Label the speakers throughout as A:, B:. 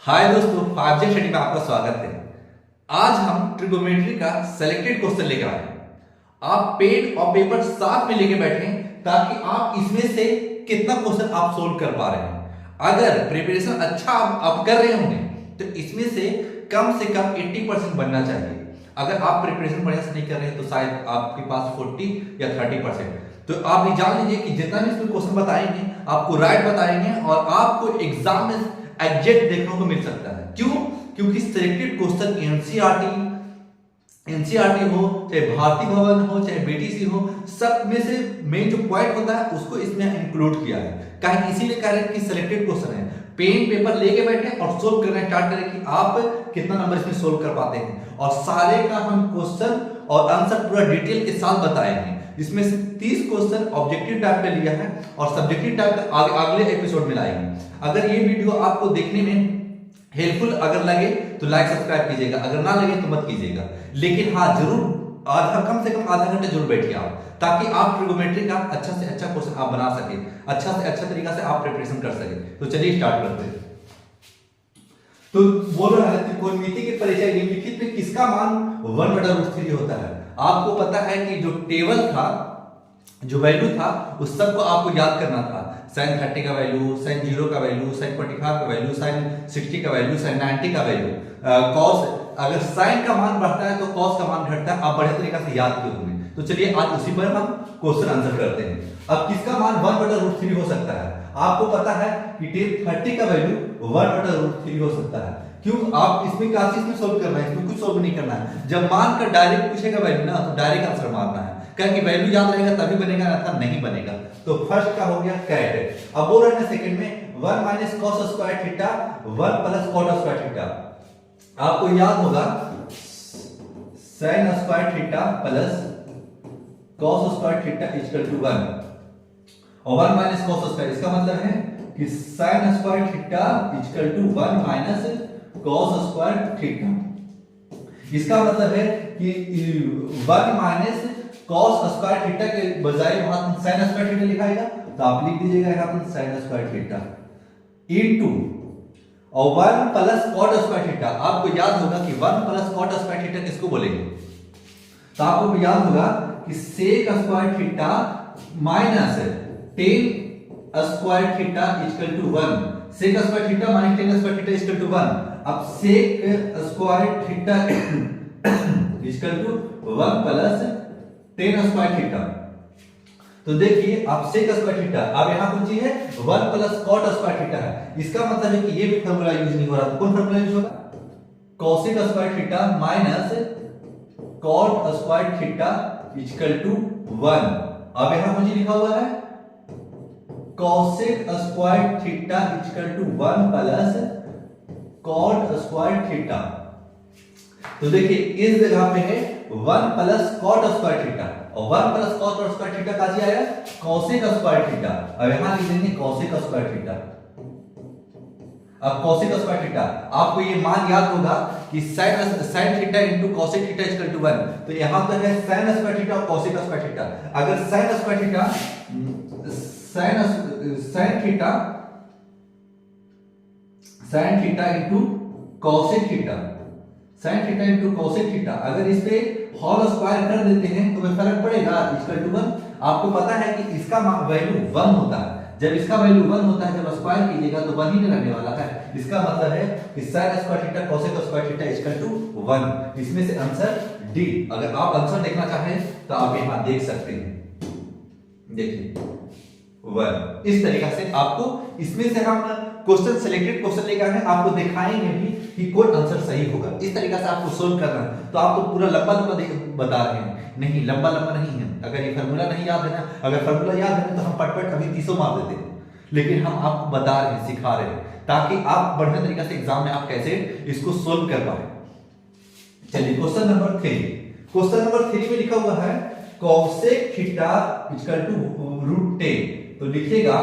A: हाय दोस्तों, 5G study में आपका स्वागत है। आज हम ट्रिगोनोमेट्री का सेलेक्टेड क्वेश्चन लेकर आए हैं। आप पेन और पेपर साथ में लेके बैठे ताकि आप इसमें से कितना क्वेश्चन आप सोल्व कर पा रहे हैं। अगर प्रिपरेशन अच्छा आप कर रहे होंगे तो इसमें से कम 80% बनना चाहिए। अगर आप प्रिपरेशन बढ़िया से नहीं कर रहे हैं तो शायद आपके पास 40 या 30%। तो आप ये जान लीजिए कि जितना भी इसमें क्वेश्चन बताएंगे आपको राइट बताएंगे और आपको एग्जाम में एग्जैक्ट देखने को मिल सकता है। क्यों? क्योंकि सिलेक्टेड क्वेश्चन एनसीईआरटी हो, चाहे भारती भवन हो, चाहे बीटीसी हो, सब में से मेन जो पॉइंट होता है उसको इसमें इंक्लूड किया है। कहीं इसीलिए कह रहे हैं कि सिलेक्टेड क्वेश्चन है। पेन पेपर लेके बैठे और सोल्व करना स्टार्ट करें कि आप कितना नंबर इसमें सोल्व कर पाते हैं। और सारे का हम क्वेश्चन और आंसर पूरा डिटेल के साथ बताएंगे। इसमें से 30 क्वेश्चन ऑब्जेक्टिव टाइप पे लिया है और सब्जेक्टिव टाइप का अगले एपिसोड में लाएंगे। अगर ये वीडियो आपको देखने में हेल्पफुल अगर लगे तो लाइक सब्सक्राइब कीजिएगा, अगर ना लगे तो मत कीजिएगा। लेकिन हाँ, जरूर कम से कम आधा घंटे जरूर बैठिए आप, ताकि आप ट्रिगोनोमेट्री का अच्छा से अच्छा क्वेश्चन आप बना सके, अच्छा से अच्छा तरीका से आप प्रिपरेशन कर सके। तो चलिए स्टार्ट करते हैं। तो बोल रहा है त्रिकोणमिति के परिचय निम्नलिखित में किसका मान 1/√3 होता है। आपको पता है कि जो टेबल था, जो वैल्यू था, उस सब को आपको याद करना था। sin 30 का वैल्यू, sin 0 का वैल्यू, sin 45 का वैल्यू, sin 60 का वैल्यू, sin 90 का वैल्यू। cos, अगर sin का मान बढ़ता है तो cos का मान घटता है। आप बढ़िया तरीका से याद किए होंगे। तो चलिए आज उसी पर हम क्वेश्चन आंसर करते हैं। अब किसका मान 1/√3 हो सकता है? आपको पता है कि tan 30 का वैल्यू 1/√3 हो सकता है। क्यों? आप इसमें क्या चीज में सोल्व करना है, इसमें कुछ सोल्व नहीं करना है। जब मान कर डायरेक्ट पूछेगा वैल्यू ना, तो डायरेक्ट आंसर मारना है। क्योंकि वैल्यू याद रहेगा तभी बनेगा, ना नहीं बनेगा। तो फर्स्ट का हो गया करेक्ट। अब बोल रहे हैं सेकंड में 1 - cos square theta 1 + cot square theta. आपको याद होगा sin square theta plus cos square theta = 1 और 1 - cos स्क्वायर, इसका मतलब है कि sin square theta = 1 - cos square theta. इसका मतलब है कि 1 - cos स्क्वायर थीटा के बजाय वहां sin स्क्वायर थीटा लिखाएगा, तो आप लिख दीजिएगा यहां पर sin स्क्वायर थीटा इनटू और 1 + cot स्क्वायर थीटा। आपको याद होगा कि 1 + cot स्क्वायर थीटा किसको बोलेंगे? तो आपको याद होगा कि sec square theta minus tan square theta = 1। sec square theta minus tan square theta = 1। अब sec square theta = 1 + tan square theta. तो देखिए आप sec स्क्वायर थीटा, अब यहां कौन सी है 1 + cot स्क्वायर थीटा है। इसका मतलब है कि ये भी फार्मूला यूज नहीं हो रहा। कौन फार्मूला यूज होगा? cosec square theta minus cot square theta = 1। अब यहां मुझे लिखा हुआ है cosec square theta = 1 + cot square theta. तो देखिए इस जगह पे है 1 + cot स्क्वायर थीटा और 1 + cot स्क्वायर थीटा का जी आया cosec स्क्वायर थीटा। अब यहां लिख देंगे cosec स्क्वायर थीटा। अब cosec स्क्वायर थीटा, आपको ये मान याद होगा कि sin थीटा * cosec थीटा = 1। तो यहां पर है sin स्क्वायर थीटा और cosec स्क्वायर थीटा। अगर sin square theta sin theta * cosec theta, sin theta * cosec theta, अगर इस पे होल स्क्वायर कर देते हैं तो कोई फर्क पड़ेगा? =1। आपको पता है कि इसका वैल्यू 1 होता है। जब इसका वैल्यू 1 होता है, जब स्क्वायर कीजिएगा तो 1 ही रहने वाला है। इसका मतलब है कि sin square theta cosec square theta = 1। इसमें से आंसर डी। अगर आप आंसर देखना चाहें तो आप यहां देख सकते हैं, देखिए 1। इस तरीका से आपको इसमें से हम क्वेश्चन सिलेक्टेड क्वेश्चन लेकर आए, आपको दिखाएंगे भी कि कौन आंसर सही होगा। इस तरीका से आपको सोल्व करना है। तो आप तो पूरा लंबा बता रहे हैं, नहीं लंबा नहीं है। अगर ये फार्मूला नहीं याद है ना, अगर फार्मूला याद है तो हम पट अभी 30 मार देते हैं। लेकिन हम आपको बता रहे हैं, सिखा रहे हैं, ताकि आप बढ़िया तरीका से एग्जाम में आप कैसे इसको सोल्व कर पाए। चलिए क्वेश्चन नंबर 3। क्वेश्चन नंबर 3 में लिखा हुआ है cosec थीटा = √10। तो लिखिएगा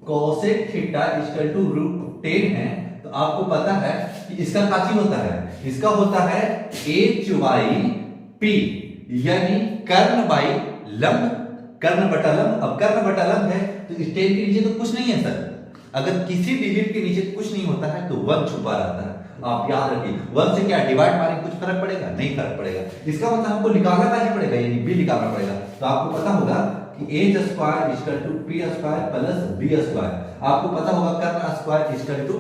A: cosec थीटा = √10 है। तो आपको पता है कि इसका क्या चीज होता है? इसका होता है h/p, यानी कर्ण बाई लंब, कर्ण बटा लंब। अब कर्ण बटा लंब है तो इस 10 के नीचे तो कुछ नहीं है सर, अगर किसी डिजिट के नीचे कुछ नहीं होता है तो 1 छुपा रहता है। आप याद रखिए 1 से क्या डिवाइड मारेंगे कुछ फर्क पड़ेगा? नहीं फर्क पड़ेगा। इसका मतलब हमको निकालना क्या पड़ेगा, यानी बी निकालना पड़ेगा। तो आपको पता होगा कि h square equal to p square plus b square. आपको पता होगा कर्ण स्क्वायर इक्वल टू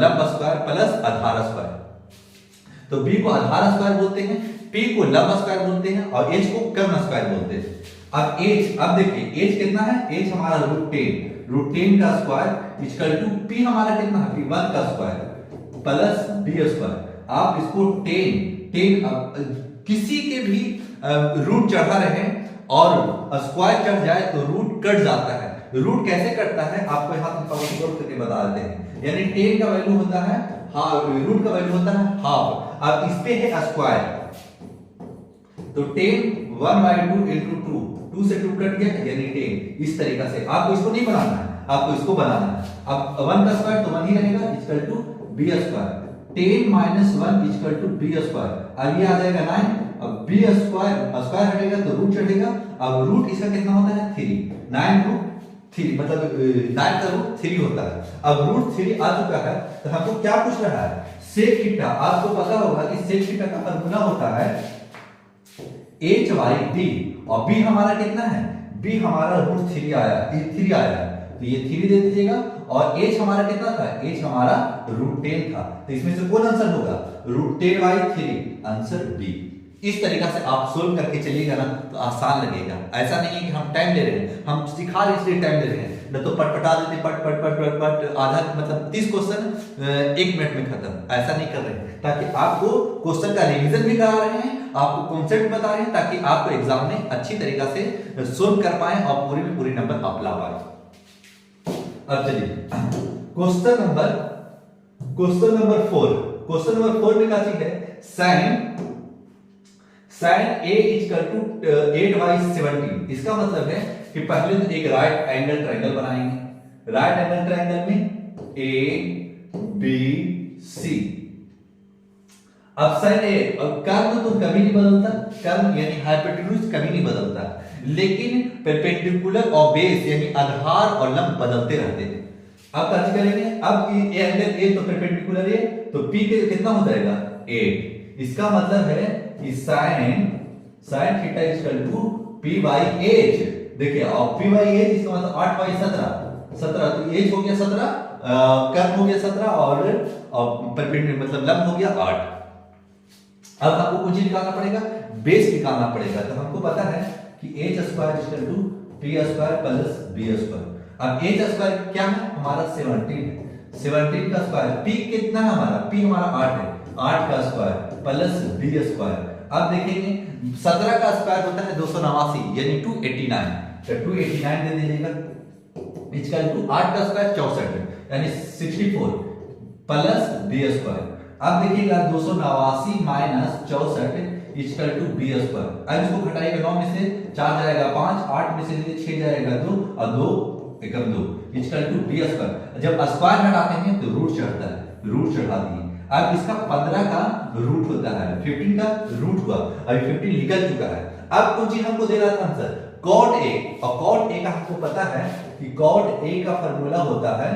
A: लंब स्क्वायर प्लस आधार स्क्वायर। तो b को आधार स्क्वायर बोलते हैं, p को लंब स्क्वायर बोलते हैं और h को कर्ण स्क्वायर बोलते हैं। अब h, अब देखिए h कितना है, h हमारा √10 का स्क्वायर इक्वल टू p हमारा कितना है, p1 का स्क्वायर प्लस b स्क्वायर। आप इसको 10 किसी के भी रूट चढ़ा रहे हैं और स्क्वायर चढ़ जाए तो रूट कट जाता है। रूट कैसे कटता है आपको यहाँ करके बता देते हैं। यानी 10 का वैल्यू होता है हाफ, रूट का वैल्यू होता है हाफ। अब इस पे है स्क्वायर, तो 10 1/2 into 2 से 2 कट गया यानी 10। इस तरीका से आपको इसको नहीं बनाना है, आपको इसको बनाना है। अब 1 का स्क्वायर तो 1 ही रहेगा equal to b square. 10 - 1 equal to b square. अब ये आ जाएगा 9। अब b स्क्वायर हटेगा तो रूट चढ़ेगा। अब रूट इसका कितना होता है 3, 9√3 मतलब 9 का रूट 3 होता है। अब रूट 3 आ चुका है तो हमको क्या पूछ रहा है, सेक थीटा। आपको पता होगा कि सेक थीटा का फार्मूला होता है h/d और b हमारा कितना है, b हमारा √3 आया, 3 आया तो ये 3 दे दीजिएगा। और h हमारा कितना था, h हमारा √10 था। तो इसमें से कौन आंसर होगा, √10/3 आंसर बी। इस तरीका से आप सोल्व करके चलिएगा ना तो आसान लगेगा। ऐसा नहीं है कि हम टाइम ले रहे हैं, हम सिखा रहे इसलिए टाइम ले रहे हैं, न तो पटपटा देते पट आधा मतलब 30 क्वेश्चन 1 मिनट में खत्म। ऐसा नहीं कर रहे हैं, ताकि आपको क्वेश्चन का रिवीजन भी करा रहे हैं, आपको कॉन्सेप्ट बता रहे हैं, ताकि आपको एग्जाम में अच्छी तरीका से सोल्व कर पाए और पूरी में पूरी नंबर आप ला पाए। अब चलिए क्वेश्चन नंबर 4। क्वेश्चन नंबर 4 में क्या चीज है, sin a इक्वल टू 8/17। इसका मतलब है कि पहले तो एक राइट एंगल ट्रायंगल बनाएंगे। राइट एंगल ट्रायंगल में a b c। अब sin a, अब कर्व तो कभी नहीं बदलता, कर्व यानी हाइपोटेन्यूज कभी नहीं बदलता, लेकिन परपेंडिकुलर और बेस यानी आधार और लंब बदलते रहते हैं। अब क्या करेंगे, अब ये एंगल a तो परपेंडिकुलर है तो p के कितना हो जाएगा 8। इसका मतलब है कि sin theta equal to p/h। देखिए और p/h इसका मतलब 8/17 तो h हो गया 17, कर्व हो गया 17 और परपेंडिकुलर मतलब लंब हो गया 8। अब आपको कुछ निकालना पड़ेगा, बेस निकालना पड़ेगा। तो हमको पता है कि h square equal to p square plus b square. अब h स्क्वायर क्या है हमारा 17 है, 17 का स्क्वायर। p कितना है हमारा, p हमारा 8 है, 8 का स्क्वायर प्लस b स्क्वायर। अब देखेंगे 17 का स्क्वायर होता है 289 यानी 289, तो 289 दे दीजिएगा इक्वल टू 8 का स्क्वायर 64 यानी 64 प्लस b स्क्वायर। अब देखिएगा 289 minus 64 equal to b square. अब इसको घटाइएगा 9 में से 4 जाएगा 5, 8 में से 6 जाएगा 2 और 2 एकम 2 इक्वल टू b स्क्वायर। जब स्क्वायर हटाते हैं तो रूट चढ़ता है, रूट चढ़ा दिए। अब इसका 15 का रूट होता है, 15 का रूट हुआ, अभी 15 निकल चुका है। अब कुछ चीज हमको दे रहा था आंसर cot a, और cot a का हमको पता है कि cot a का फार्मूला होता है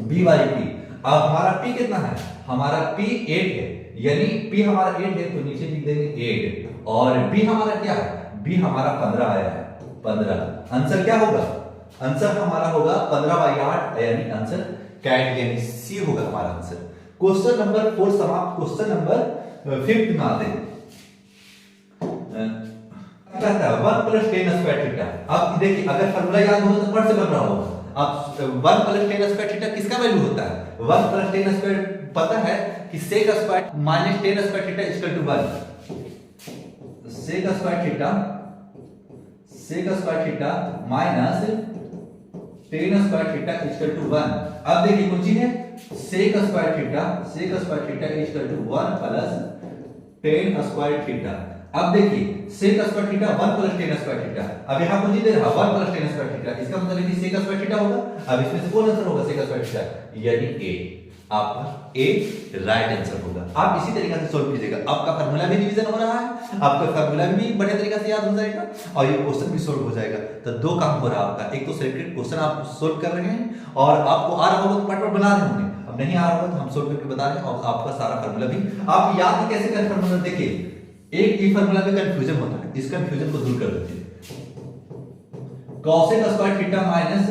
A: b/p। अब हमारा p कितना है, हमारा p 8 है, यानी p हमारा 8 है तो नीचे लिख देंगे 8 और b हमारा क्या है, b हमारा 15 आया है, 15। आंसर क्या होगा, आंसर हमारा होगा 15/8 यानी आंसर कैट यानी सी होगा हमारा आंसर। क्वेश्चन नंबर 4 समाप्त। क्वेश्चन नंबर 5 में आते हैं। क्या था 1 + tan स्क्वायर थीटा। अब देखिए अगर फार्मूला याद हो तो फट से बन रहा होगा। अब 1 + tan स्क्वायर थीटा किसका वैल्यू होता है, 1 + tan स्क्वायर पता है कि sec square minus tan square theta equal to 1। sec square theta minus tan square theta equal to 1। अब देखिए कौन चीज है, sec square theta equal to 1 plus tan square theta. अब देखिए sec square theta 1 + tan square theta. अब यहां कौन चीज दे रहा 1 + tan स्क्वायर थीटा, इसका मतलब है कि sec स्क्वायर थीटा होगा। अब इसमें से कौन आंसर होगा sec स्क्वायर थीटा यानी a। आपका ए राइट आंसर होगा। आप इसी तरीके से सोल्व कीजिएगा, आपका फार्मूला भी रिवीजन हो रहा है, आपका फार्मूला भी बढ़िया तरीके से याद हो जाएगा और ये क्वेश्चन भी सोल्व हो जाएगा। तो दो काम हो रहा है आपका, एक तो सिलेक्टेड क्वेश्चन आप सोल्व कर रहे हैं और आपको आ रहा होगा तो पार्ट बना रहे होंगे, अब नहीं आ रहा होगा तो हम सोल्व करके बता रहे हैं और आपका सारा फार्मूला भी आप याद ही कैसे करें फार्मूला। देखिए एक ही फार्मूला में कंफ्यूजन होता है, इस कंफ्यूजन को दूर कर देते हैं। cosec square theta minus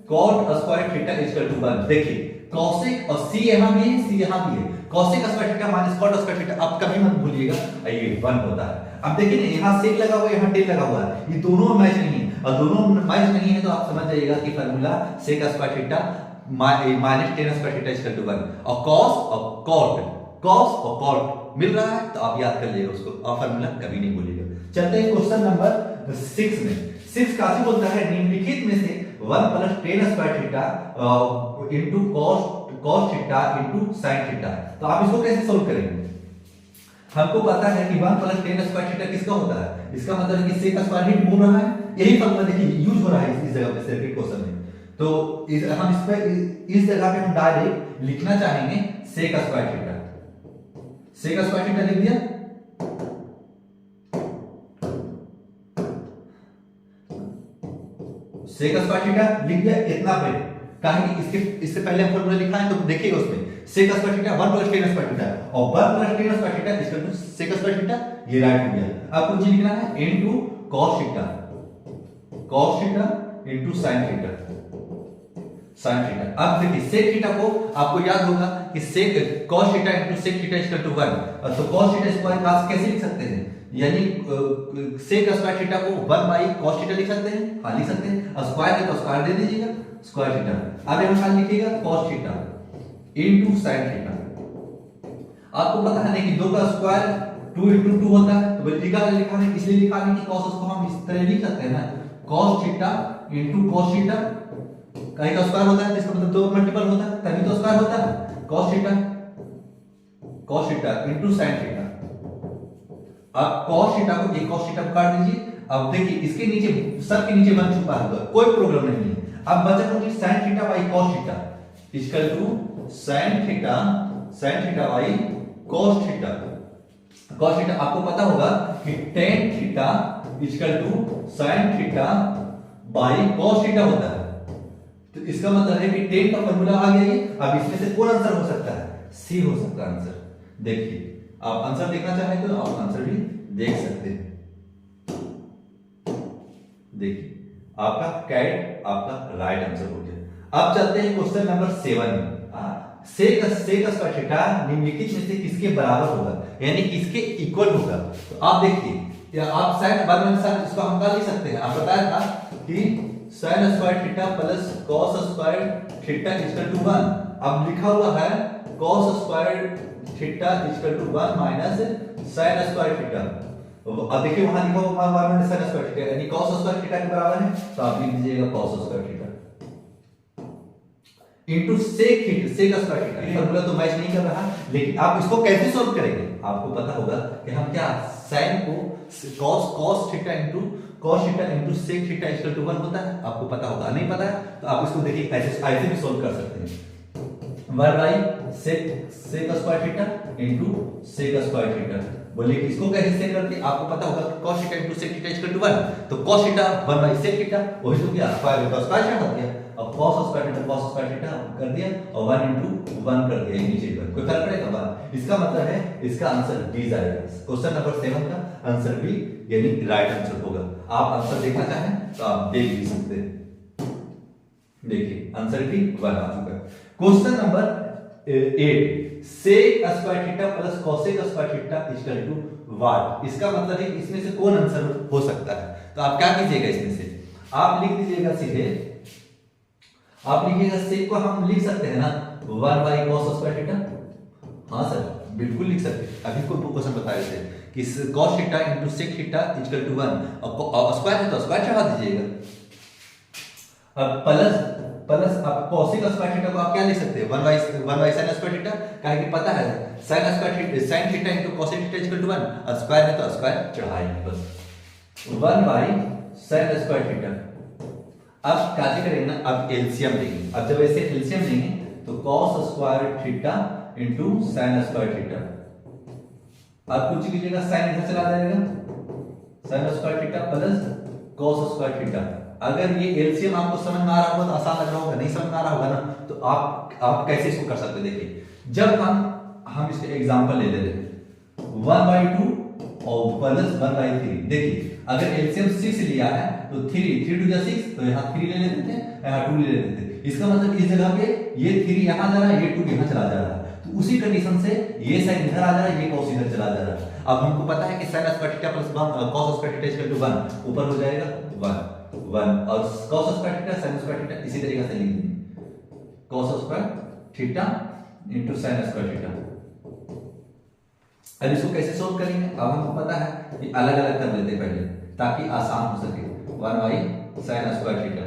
A: cot square theta equal to 1। देखिए cosec और c यहां भी है, c यहां भी है, cosec square theta minus cot square theta आप कभी मत भूलिएगा, ये 1 होता है। अब देखिए ना यहां sec लगा हुआ है, यहां tan लगा हुआ है, ये दोनों मैच नहीं है और दोनों मैच नहीं है तो आप समझ जाइएगा कि formula sec square theta minus tan square theta equal to 1 और cos और cot मिल रहा है तो आप याद कर लीजिएगा उसको और फार्मूला कभी नहीं भूलिएगा। चलते हैं क्वेश्चन नंबर 6 में। 6 काफी बोलता है निम्नलिखित में से 1 plus tan square theta into cos theta into sin theta. तो आप इसको कैसे सोल्व करेंगे? हमको पता है कि 1 प्लस tan स्क्वायर थीटा किसका होता है, इसका मतलब है कि sec स्क्वायर ही बोल रहा है, यही फार्मूला देखिए यूज हो रहा है इस जगह पे सर्किट क्वेश्चन में। तो हम इस पे इस जगह पे हम डायरेक्ट लिखना चाहेंगे sec square theta, sec square theta लिख दिया, sec स्क्वायर थीटा लिख दिया इतना पे, कहेंगे इससे पहले हम फार्मूला लिखा है तो देखिएगा उसमें sec square theta 1 plus tan square theta और 1 plus tan square theta equal to sec square theta, ये राइट हो गया। आपको जी लिखना है into cos theta into sin theta. अब देखिए sec थीटा को आपको याद होगा कि sec cos theta into sec theta equal to 1 और तो cos थीटा स्क्वायर का कैसे लिख सकते हैं, यानी sec स्क्वायर थीटा को 1 बाई cos थीटा लिख सकते हैं, हां लिख सकते हैं और स्क्वायर है तो स्क्वायर दे दीजिएगा स्क्वायर थीटा। अब यहां लिखिएगा cos theta into sin theta. आपको पता है ना कि 2 का स्क्वायर 2 इनटू 2 होता है, तो लिखा है इसलिए लिखा है कि cos को हम इस तरह लिख सकते हैं ना, cos theta into cos theta, कहीं का स्क्वायर होता है तो इसका मतलब 2 मल्टीपल होता है तभी तो स्क्वायर होता है, cos theta into sin theta. अब cos थीटा को एक cos थीटा काट दीजिए। अब देखिए इसके नीचे सब के नीचे 1 छुपा है, कोई प्रॉब्लम नहीं है। अब बचा मुझे sin theta by cos theta equal to sin theta by cos theta. cos theta आपको पता होगा कि tan theta equal to sin theta by cos theta होता है, तो इसका मतलब है कि tan का फार्मूला आ गया ये। अब इसमें से कौन आंसर हो सकता है, सी हो सकता है आंसर। देखिए आप आंसर देखना चाहें तो आप आंसर भी देख सकते हैं। देखिए आपका कैट आपका राइट आंसर हो गया। अब चलते हैं क्वेश्चन नंबर 7 में। sec स्क्वायर थीटा निम्नलिखित में से किसके बराबर होगा, यानी किसके इक्वल होगा। तो आप देखिए आप sin बाद में इसको हम क्या लिख सकते हैं, आप बताया था कि sin square theta plus cos square theta equal to 1। अब लिखा हुआ है cos square theta equal to 1 minus sin square theta. अब देखिए वहां लिखा हुआ 1 माइनस sin स्क्वायर थीटा यानी cos स्क्वायर थीटा के बराबर है, तो आप लिख दीजिएगा cos square theta into sec square theta. ये फार्मूला तो मैच नहीं कर रहा, लेकिन आप इसको कैसे सॉल्व करेंगे आपको पता होगा कि हम क्या sin को cos theta into sec theta equal to 1 होता है, आपको पता होगा। नहीं पता है तो आप इसको देखिए ऐसे भी सॉल्व कर सकते हैं, 1 by sec square theta into sec square theta. बोलिए इसको कैसे सेक करते, आपको पता होगा cos theta into sec theta equal to 1, तो cos theta 1 by sec theta वही तो क्या स्क्वायर है तो स्क्वायर हटा दिया और cos स्क्वायर थीटा कर दिया और 1 इनटू 1 कर दिया नीचे पर, कोई फर्क पड़ेगा 1। इसका मतलब है इसका आंसर बी जाएगा। क्वेश्चन नंबर 7 का आंसर बी यानी राइट आंसर होगा। आप आंसर देखना चाहें तो आप देख भी सकते हैं। देखिए आंसर भी 1 आ चुका है। Question number 8 sec square theta plus cosec square theta equal to what. इसका मतलब है इसमें से कौन आंसर हो सकता है, तो आप क्या कीजिएगा इसमें से आप लिख दीजिएगा सीधे, आप लिखिएगा sec को हम लिख सकते हैं ना 1 बाई cos स्क्वायर थीटा। हां सर बिल्कुल लिख सकते हैं, अभी को क्वेश्चन बताए थे कि cos theta into sec theta equal to 1 और स्क्वायर है तो स्क्वायर चढ़ा दीजिएगा। अब प्लस आप cosec स्क्वायर थीटा को आप क्या लिख सकते हैं 1 बाई sin स्क्वायर थीटा, काहे कि पता है sin theta into cosec theta equal to 1 और स्क्वायर है तो स्क्वायर चढ़ाएंगे बस 1 बाई sin स्क्वायर थीटा। अब क्या करेंगे ना, अब एलसीएम लेंगे। अब जब ऐसे एलसीएम लेंगे तो cos square theta into sine square theta. आप कुछ कीजिएगा, साइन इधर चला जाएगा, sign square theta plus cos square theta. अगर ये एलसीएम आपको समझ में आ रहा होगा तो आसान लग रहा होगा, नहीं समझ में आ रहा होगा ना तो आप कैसे इसको कर सकते हैं। देखिए जब हम इसके एग्जांपल ले लेते हैं 1/2 और प्लस 1/3। देखिए अगर एलसीएम 6 लिया है तो 3 2 जा 6, तो यहाँ 3 ले लेते थे, यहाँ 2 ले लेते थे। इसका मतलब इस जगह पे ये 3 यहाँ जा रहा है, ये 2 यहाँ चला जा रहा है, तो उसी कंडीशन से ये साइन इधर आ जा रहा है, ये कॉस इधर चला जा रहा है। अब हमको पता है कि sine square theta plus cos square theta equal to 1, ऊपर हो जाएगा 1 और cos square theta sine square theta इसी तरीके से लिख देंगे, cos square theta into sine square theta. अब इसको कैसे सोल्व करेंगे, अब हमको पता है कि अलग अलग कर लेते हैं पहले ताकि आसान हो सके। 1 साइन स्क्वायर थीटा,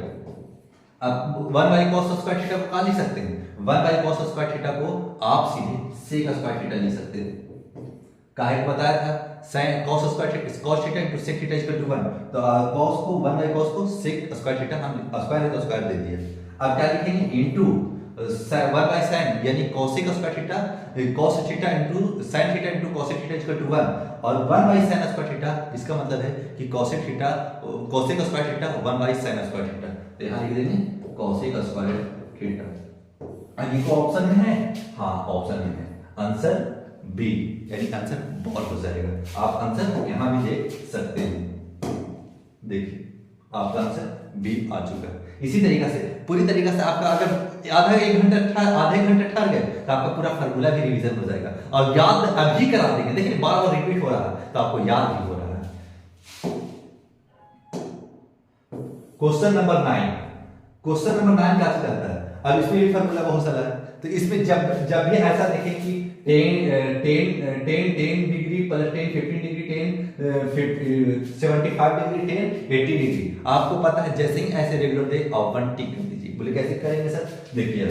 A: अब 1 cos स्क्वायर थीटा को कहां लिख सकते हैं, 1 cos स्क्वायर थीटा को आप सीधे sec स्क्वायर थीटा लिख सकते हैं। काहे को बताया था, sin cos square theta cos theta into sec theta equal to 1, तो cos को 1 cos को sec स्क्वायर थीटा, हम स्क्वायर है तो स्क्वायर दे दिया। अब क्या लिखेंगे, इनटू 1 sin यानी cosec square theta, cos theta into sin theta into cosec theta equal to 1, और 1 sin स्क्वायर थीटा, इसका मतलब है कि cosec theta cosec square theta 1 sin square theta, तो यहां लिख देंगे cosec स्क्वायर थीटा। अब ये को ऑप्शन में है, हां ऑप्शन में है, आंसर बी यानी आंसर बॉल हो जाएगा। आप आंसर यहां भी देख सकते हैं, देखिए आपका आंसर बी आ चुका है। इसी तरीके से पूरी तरीके से आपका अगर आधे घंटे ठहर गए तो आपका पूरा फार्मूला भी रिवीजन हो जाएगा और याद अभी करा देंगे। देखिए बार बार रिपीट हो रहा है तो आपको याद भी हो रहा है। क्वेश्चन नंबर 9, क्वेश्चन नंबर 9 क्या कहता है, अब इसमें भी फार्मूला बहुत सारा है, तो इसमें जब भी ऐसा देखें कि 10 degree plus 10 15 degree 10 75 degree 10 80 degree, आपको पता है जैसे ही ऐसे रेगुलर दे आप 1 टिक कर दीजिए। बोले कैसे करेंगे सर, देखिए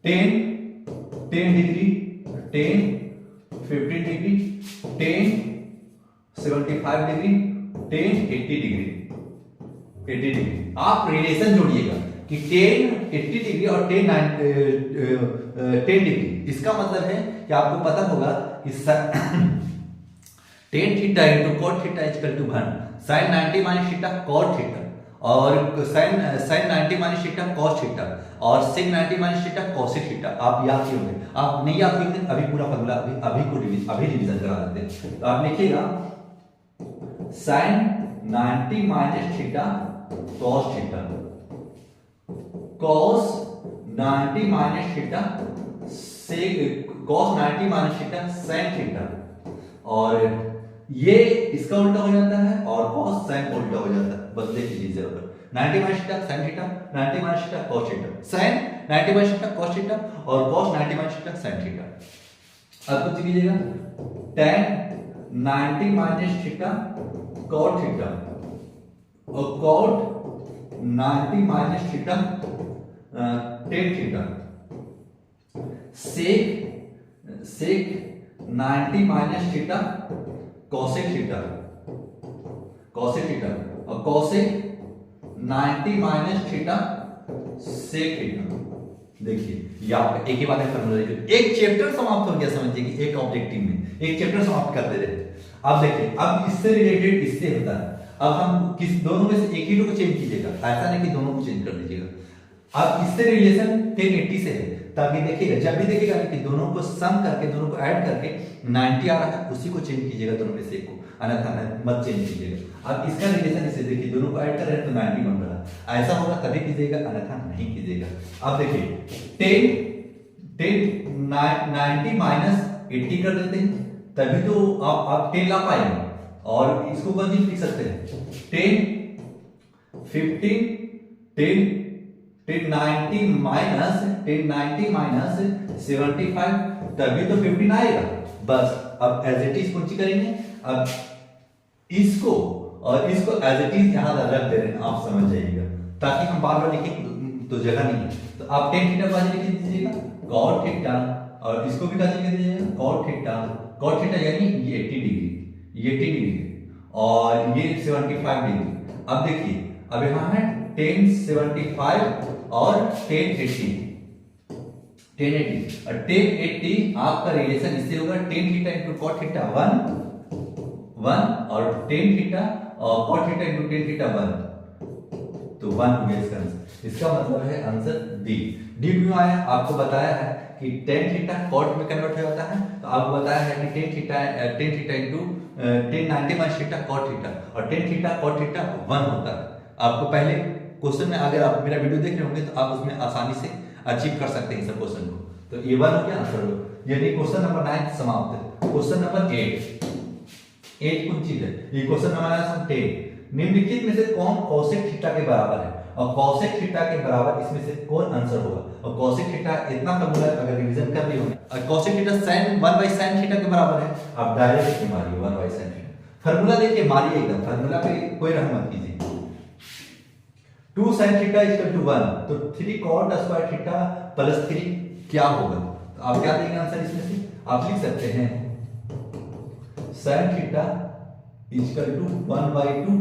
A: 10 डिग्री 10 15 डिग्री 10 75 डिग्री 10 80 डिग्री। आप रिलेशन जोड़िएगा कि 10 80 डिग्री और 10 डिग्री, इसका मतलब है कि आपको पता होगा कि 10 theta into cot theta equal to 1, sine 90 minus theta cot theta, और sine 90 minus theta cos theta, और sec 90 minus theta cosec theta. आप याद किए होंगे, आप नहीं याद किए अभी पूरा फार्मूला अभी रिवीजन करा देते हैं। तो आप लिखिएगा sine 90 minus theta cos theta, cos 90 minus theta sec cos 90 minus theta sin theta, और ये इसका उल्टा हो जाता है और cos sin का उल्टा हो जाता है। बस देख लीजिए जरा, 90 minus theta sin theta, 90 minus theta cos theta, sin 90 minus theta cos theta और cos 90 minus theta sin theta. अब कुछ कीजिएगा tan 90 minus theta cot theta और cot 90 minus theta tan theta, sec 90 minus theta cosec theta और cosec 90 minus theta sec theta. देखिए ये आपका एक ही बात है फार्मूला, एक चैप्टर समाप्त हो गया, समझिए कि एक ऑब्जेक्टिव में एक चैप्टर समाप्त करते रहे। अब देखिए अब इससे रिलेटेड इससे होता है, अब हम किस दोनों में से एक ही को चेंज कीजिएगा, ऐसा नहीं कि दोनों को चेंज कर दीजिएगा। अब इससे रिलेशन 1080 से है, ताकि देखिएगा जब भी देखिएगा कि दोनों को सम करके दोनों को ऐड करके 90 आ रहा है, उसी को चेंज कीजिएगा दोनों में से एक को, अन्यथा मत चेंज कीजिएगा। अब इसका रिलेशन इसे देखिए, दोनों को ऐड कर रहे हैं तो 90 बन रहा है, ऐसा होगा तभी कीजिएगा अन्यथा नहीं कीजिएगा। अब देखिए 90 माइनस 80 कर देते हैं, तभी तो आप 10 ला पाएंगे, और इसको कौन चीज लिख सकते हैं 10 15 10 90 माइनस 75, तभी तो 15 आएगा। बस अब एज इट इज कौन सी करेंगे, अब इसको और इसको एज इट इज यहां रख दे रहे हैं, आप समझ जाइएगा, ताकि हम बार बार लिखें तो जगह नहीं है। तो आप tan थीटा बाजू लिख दीजिएगा cot थीटा, और इसको भी बाजू लिख दीजिएगा cot थीटा यानी ये 80 डिग्री और ये 75 डिग्री। अब देखिए अब यहां है 10 75 और 10 80, 1080 और 1080 आपका रेडिएशन इससे होगा tan theta into cot theta 1 और tan थीटा और cot theta into tan theta 1 तो 1 हो गया इसका आंसर। इसका मतलब है आंसर डी। डी क्यों आया? आपको बताया है कि tan थीटा cot में कन्वर्ट हो जाता है, तो आपको बताया है कि tan theta into tan 90 minus theta cot theta और tan थीटा cot थीटा 1 होता है। आपको पहले क्वेश्चन में अगर आप मेरा वीडियो देख रहे होंगे तो आप उसमें आसानी से अचीव कर सकते हैं इस क्वेश्चन को। तो ये 1 हो गया आंसर हो। यानी क्वेश्चन नंबर 9 समाप्त। क्वेश्चन नंबर 8 कौन चीज है? ये क्वेश्चन हमारा 10 निम्नलिखित में से कौन cosec थीटा के बराबर है? और cosec थीटा के बराबर इसमें से कौन आंसर होगा? और cosec थीटा इतना फॉर्मूला अगर रिवीजन कर लिए होंगे और cosec theta sin 1 by sin theta के बराबर है। आप डायरेक्ट इसमें मारिए 1 by sin थीटा। फार्मूला देखिए, मारिए एकदम, फार्मूला पे कोई रहम मत कीजिए। 2 sin थीटा इक्वल टू 1, तो 3 cot स्क्वायर थीटा प्लस 3 क्या होगा? तो आप क्या देंगे आंसर इसमें से? आप लिख सकते हैं sin theta equal to 1 by 2,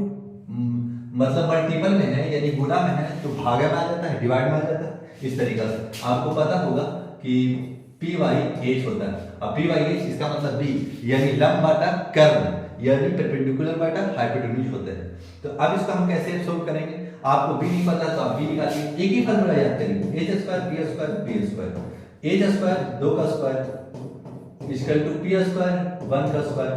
A: मतलब मल्टीपल में है यानी गुना में है तो भागा में आ जाता है, डिवाइड में आ जाता है। इस तरीके से आपको पता होगा कि पी वाई एच होता है और पी वाई एच इसका मतलब बी यानी लंब बाटा कर्व यानी परपेंडिकुलर बाटा हाइपोटेन्यूज होता है। तो अब इसको हम कैसे सोल्व करेंगे? आपको बी नहीं पता तो आप बी निकालिए। एक ही फॉर्मूला याद करिए, H square B square B square. H square 2 का square equal to P square 1 का square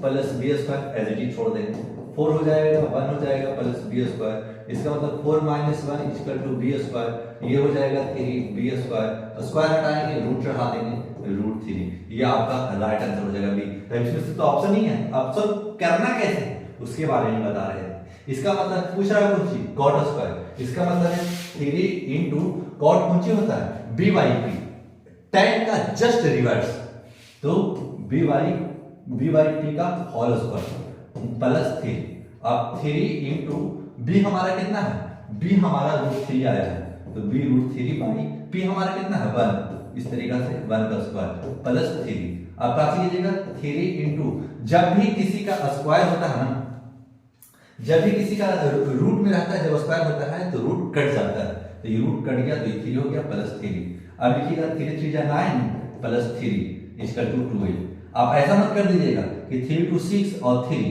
A: plus B square as it is छोड़ देंगे, 4 हो जाएगा 1 हो जाएगा प्लस बी स्क्वायर। इसका मतलब 4 minus 1 equal to B square, ये हो जाएगा 3 बी स्क्वायर। स्क्वायर हटाएंगे रूट चढ़ा देंगे रूट 3। ये आपका राइट आंसर हो जाएगा बी। तो इसमें से तो ऑप्शन नहीं है, ऑप्शन करना कैसे उसके बारे में बता रहे हैं। इसका मतलब पूछ रहा है कौन सी? cot square. इसका मतलब है 3 इंटू cot कौन सी होता है? बी बाई पी, tan का जस्ट रिवर्स, तो बी बाई पी का होल स्क्वायर प्लस 3। अब 3 इंटू बी हमारा कितना है? बी हमारा √3 आया है, तो बी √3 बाई पी हमारा कितना है? 1। इस तरीका से 1 का स्क्वायर प्लस 3। अब क्या कीजिएगा? 3 इंटू जब भी किसी का स्क्वायर होता है ना, जब भी किसी का रूट में रहता है, जब स्क्वायर होता है तो रूट कट जाता है, तो ये रूट कट गया तो ये 3 हो गया प्लस 3। अब लिखिएगा 3 3 जा 9 प्लस 3 इक्वल टू 12। आप ऐसा मत कर दीजिएगा कि 3 2 6 और 3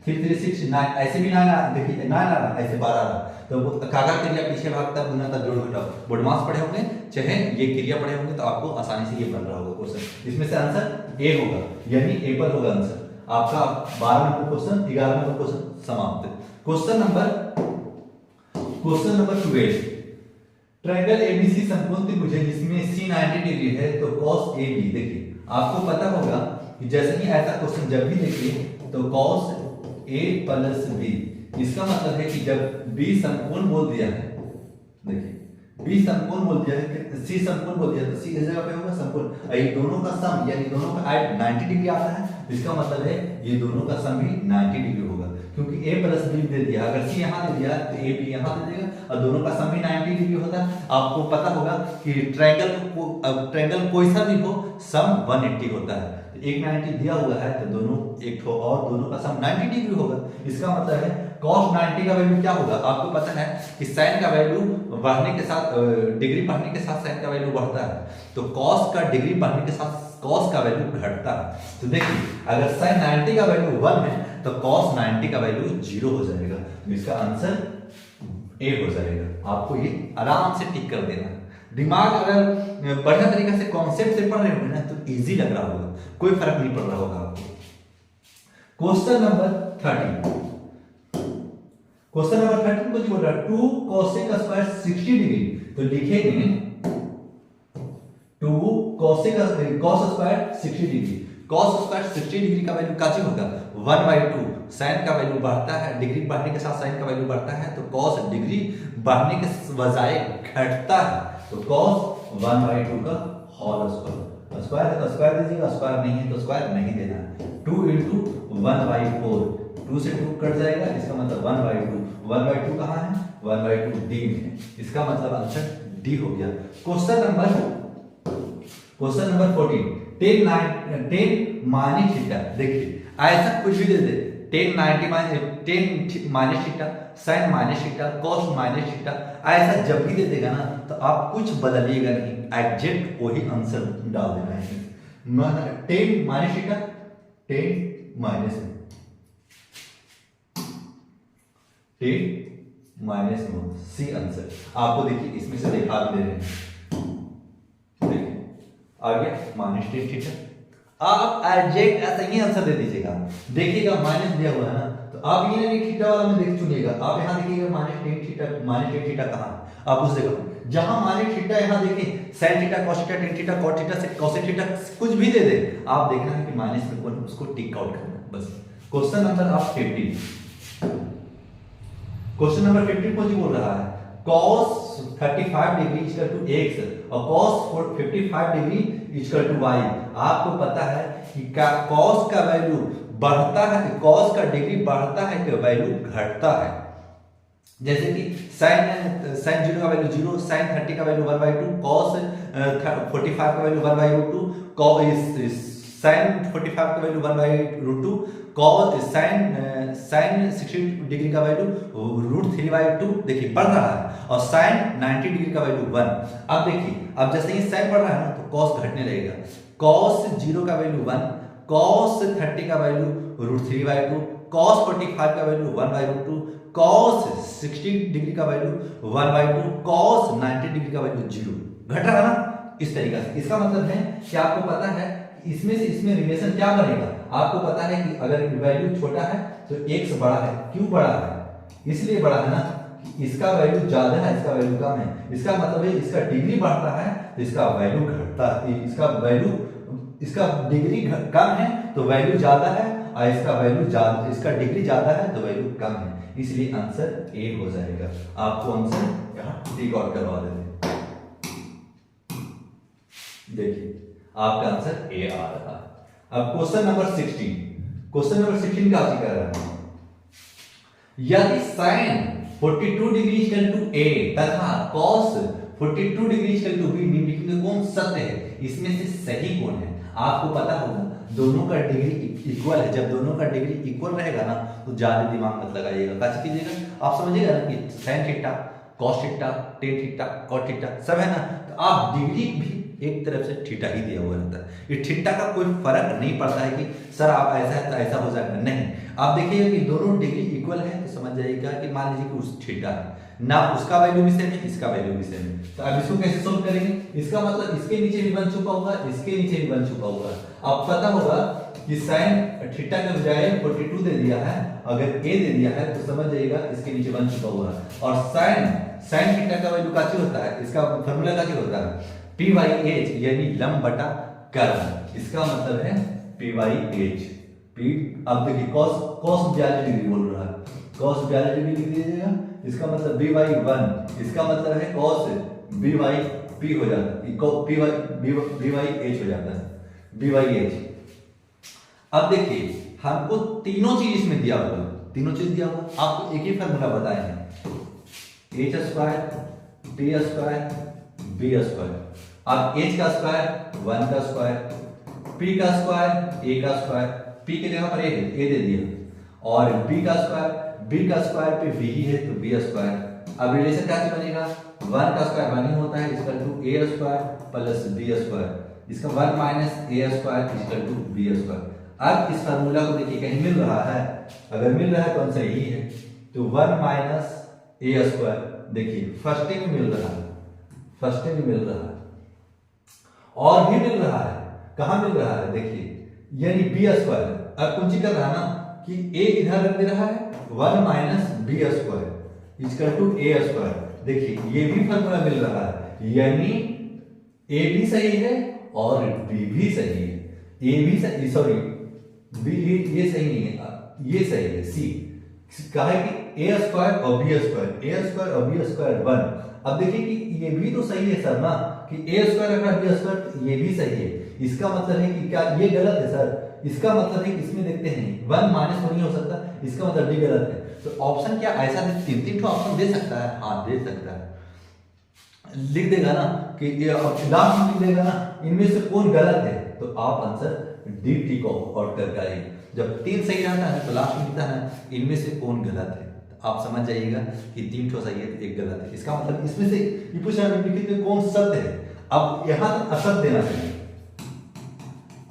A: 3 3 6 9, ऐसे भी 9 देखिए 9 आ रहा, ऐसे 12 आ रहा, तो काका क्रिया पीछे भागता गुना का जोड़ घटाओ बोडमास पढ़े होंगे चाहे ये क्रिया पढ़े होंगे तो आपको आसानी से ये बन रहा होगा क्वेश्चन। इसमें से आंसर ए होगा यानी ए पर होगा आंसर आपका। 12 नंबर क्वेश्चन, 11 नंबर क्वेश्चन समाप्त। क्वेश्चन नंबर 12, ट्रायंगल एबीसी समकोण त्रिभुज है जिसमें सी 90 डिग्री है तो cos AB। देखिए आपको पता होगा कि जैसे ही ऐसा क्वेश्चन जब भी देखिए तो cos A प्लस B, इसका मतलब है कि जब B समकोण बोल दिया है, देखिए B समकोण बोल दिया है, C समकोण बोल दिया है, तो C इस जगह पे होगा समकोण। ये दोनों का सम यानी दोनों का ऐड 90 डिग्री आता है, इसका मतलब है ये दोनों का सम भी 90 डिग्री होगा क्योंकि A प्लस B दे दिया, अगर C यहाँ दे दिया तो A B यहाँ दे देगा और दोनों का सम भी 90 डिग्री होता है। आपको पता होगा कि ट्रायंगल कोई सा भी हो सम 180 होता है, एक 90 दिया हुआ है तो दोनों एक ठो और दोनों का सम 90 डिग्री होगा। इसका मतलब है cos 90 का वैल्यू क्या होगा? आपको पता है कि sin का वैल्यू बढ़ने के साथ डिग्री बढ़ने के साथ sin का वैल्यू बढ़ता है, तो cos का डिग्री बढ़ने के साथ cos का वैल्यू घटता है। तो देखिए अगर sin 90 का वैल्यू 1 है तो cos 90 का वैल्यू 0 हो जाएगा, तो इसका आंसर ए हो जाएगा। आपको ये आराम से टिक कर देना। दिमाग अगर बढ़िया तरीके से कॉन्सेप्ट से पढ़ रहे होंगे ना तो इजी लग रहा होगा, कोई फर्क नहीं पड़ रहा होगा आपको। क्वेश्चन नंबर 13, क्वेश्चन नंबर 13 कुछ बोल रहा है 2 cosec स्क्वायर 60 डिग्री, तो लिखेंगे 2 cos square 60 degree. cos square 60 degree का वैल्यू क्या होगा? 1/2। sin का वैल्यू बढ़ता है, डिग्री बढ़ने के साथ sin का वैल्यू बढ़ता है, तो cos डिग्री बढ़ने के बजाय घटता है, तो cos 1/2 का होल स्क्वायर। स्क्वायर है तो स्क्वायर दीजिएगा, स्क्वायर नहीं है तो स्क्वायर नहीं देना है। 2 × 1/4, 2 से 2 कट जाएगा, इसका मतलब 1/2। 1/2 कहाँ है? 1/2 डी में है, इसका मतलब आंसर डी हो गया। Question number 14, 10 minus theta. देखिए ऐसा कुछ भी दे दे tan 90 tan minus theta, sine minus theta, cos minus theta, ऐसा जब भी दे देगा ना तो आप कुछ बदलिएगा नहीं, एग्जैक्ट वही आंसर डाल देना है। Tan minus theta, tan minus tan minus C answer आपको देखिए इसमें से दिखा भी दे रहे हैं, देखिए आ गया माइनस टेन थीटा। आप एग्जैक्ट ऐसा ही आंसर दे दीजिएगा। देखिएगा माइनस दिया हुआ है ना, तो आप ये नहीं थीटा वाला में देख चुनिएगा, आप यहाँ देखिएगा माइनस टेन थीटा कहाँ, आप उस जगह जहां माइनस थीटा, यहाँ देखिए sine theta, cos theta, tan theta, cot theta, cosec theta कुछ भी दे दे, आप देखना है कि माइनस में कौन, उसको टिक आउट करना बस। क्वेश्चन नंबर आप 50, क्वेश्चन नंबर 50 कौन सी बोल रहा है, cos 35 degree equal to x और cos 55 degree equal to y। आपको पता है कि cos का वैल्यू बढ़ता है, cos का डिग्री बढ़ता है कि वैल्यू घटता है। जैसे कि sin 0 का वैल्यू 0, sin 30 का वैल्यू 1/2, cos 45 का वैल्यू 1/2, sin 45 का वैल्यू 1/2, cos sin 60 डिग्री का वैल्यू √3/2, देखिए बढ़ रहा है, और sin 90 डिग्री का वैल्यू 1। अब देखिए, अब जैसे ही sin बढ़ रहा है ना तो cos घटने लगेगा, cos 0 का वैल्यू 1, cos 30 का वैल्यू √3/2, cos 45 का वैल्यू 1/2, cos 60 डिग्री का वैल्यू 1/2, cos 90 डिग्री का वैल्यू 0। घट रहा है ना इस तरीके से। इसका मतलब है कि आपको पता है इसमें से इसमें रिलेशन क्या बनेगा, आपको पता है कि अगर वैल्यू छोटा है तो x बड़ा है। क्यों बड़ा है, इसलिए बड़ा है ना, इसका वैल्यू ज्यादा है, इसका वैल्यू कम है, इसका मतलब है इसका डिग्री बढ़ता है तो इसका वैल्यू घटता है, इसका डिग्री कम है तो वैल्यू ज्यादा है, और इसका वैल्यू ज्यादा, इसका डिग्री ज्यादा है तो वैल्यू कम है, इसलिए आंसर ए हो जाएगा। आपको आंसर यहाँ टिक आउट करवा देते, देखिए आपका आंसर ए आ रहा है। अब क्वेश्चन नंबर 16, क्वेश्चन नंबर 16 क्या कह रहा है, यदि sin 42 degree equal to a तथा cos 42 degree equal to b, निम्नलिखित में कौन सत्य है, इसमें से सही कौन है। आपको पता होगा दोनों का डिग्री इक्वल है, जब दोनों का डिग्री इक्वल रहेगा ना तो ज्यादा दिमाग मत लगाइएगा, कैसे कीजिएगा, आप समझिएगा ना कि sin theta, cos theta, tan theta, cot theta सब है ना, तो आप डिग्री भी एक तरफ से थीटा ही दिया हुआ रहता है, ये थीटा का कोई फर्क नहीं पड़ता है कि सर आप ऐसा है तो ऐसा हो जाएगा, नहीं। आप देखिएगा कि दोनों डिग्री इक्वल है तो समझ जाइएगा कि मान लीजिए कि उस थीटा है ना, उसका वैल्यू भी सेम है, इसका वैल्यू भी सेम है, तो अब इसको कैसे सोल्व करेंगे, इसका मतलब इसके नीचे भी बन चुका होगा, इसके नीचे भी बन चुका होगा। अब पता होगा कि sin थीटा के बजाय 42 दे दिया है, अगर a दे दिया है तो समझ जाइएगा इसके नीचे बन चुका हुआ है, और sin थीटा का वैल्यू क्या होता है, इसका फार्मूला क्या होता है, p/h यानी लंब बटा कर्व, इसका मतलब है p/h। अब देखिए cos 42 डिग्री बोल रहा है, cos 42 डिग्री लिख दीजिएगा, इसका मतलब b/1, इसका मतलब है cos b/p हो जाता है, b/h हो जाता है, b/h। अब देखिए हमको तीनों चीज इसमें दिया हुआ है, तीनों चीज दिया हुआ, आपको एक ही फार्मूला बताए हैं, h² t² b²। अब h का स्क्वायर 1 का स्क्वायर, p का स्क्वायर a का स्क्वायर, p के जगह पर a दे दिया, और b का स्क्वायर पे b ही है तो b²। अब रिलेशन क्या बनेगा, 1 का स्क्वायर 1 ही होता है, इसका टू a² प्लस b², इसका 1 minus a² equal to b²। अब इस फार्मूला को देखिए कहीं मिल रहा है, अगर मिल रहा है तो आंसर यही है, तो 1 माइनस a², देखिए फर्स्ट में मिल रहा है, फर्स्ट में मिल रहा है, और भी मिल रहा है, कहां मिल रहा है देखिए, यानी b²। अब कुंजी कर रहा है ना कि a इधर रख दे रहा है, 1 minus b² equal to a², देखिए ये भी फार्मूला मिल रहा है, यानी a भी सही है और b भी सही है, a भी सही, सॉरी b ये सही नहीं है, ये सही है, c कहा है कि a² और b² और b² 1। अब देखिए कि ये भी तो सही है सर ना, कि a² रखना b², ये भी सही है, इसका मतलब है कि क्या ये गलत है सर, इसका मतलब है कि इसमें देखते हैं 1 माइनस 1 नहीं हो सकता, इसका मतलब डी गलत है, तो ऑप्शन क्या ऐसा तीन ऑप्शन दे सकता है, हाँ दे सकता है, लिख देगा ना कि ये लास्ट लिख देगा ना इनमें से कौन गलत है, तो आप आंसर डी टिक आउट करके आइए। जब 3 सही रहता है तो लास्ट में लिखता है इनमें से कौन गलत है। तो आप समझ जाइएगा कि 3 ठो सही है तो 1 गलत है। इसका मतलब इसमें से ये पूछ रहा है निम्नलिखित में कौन सत्य है। अब यहाँ असत्य देना चाहिए,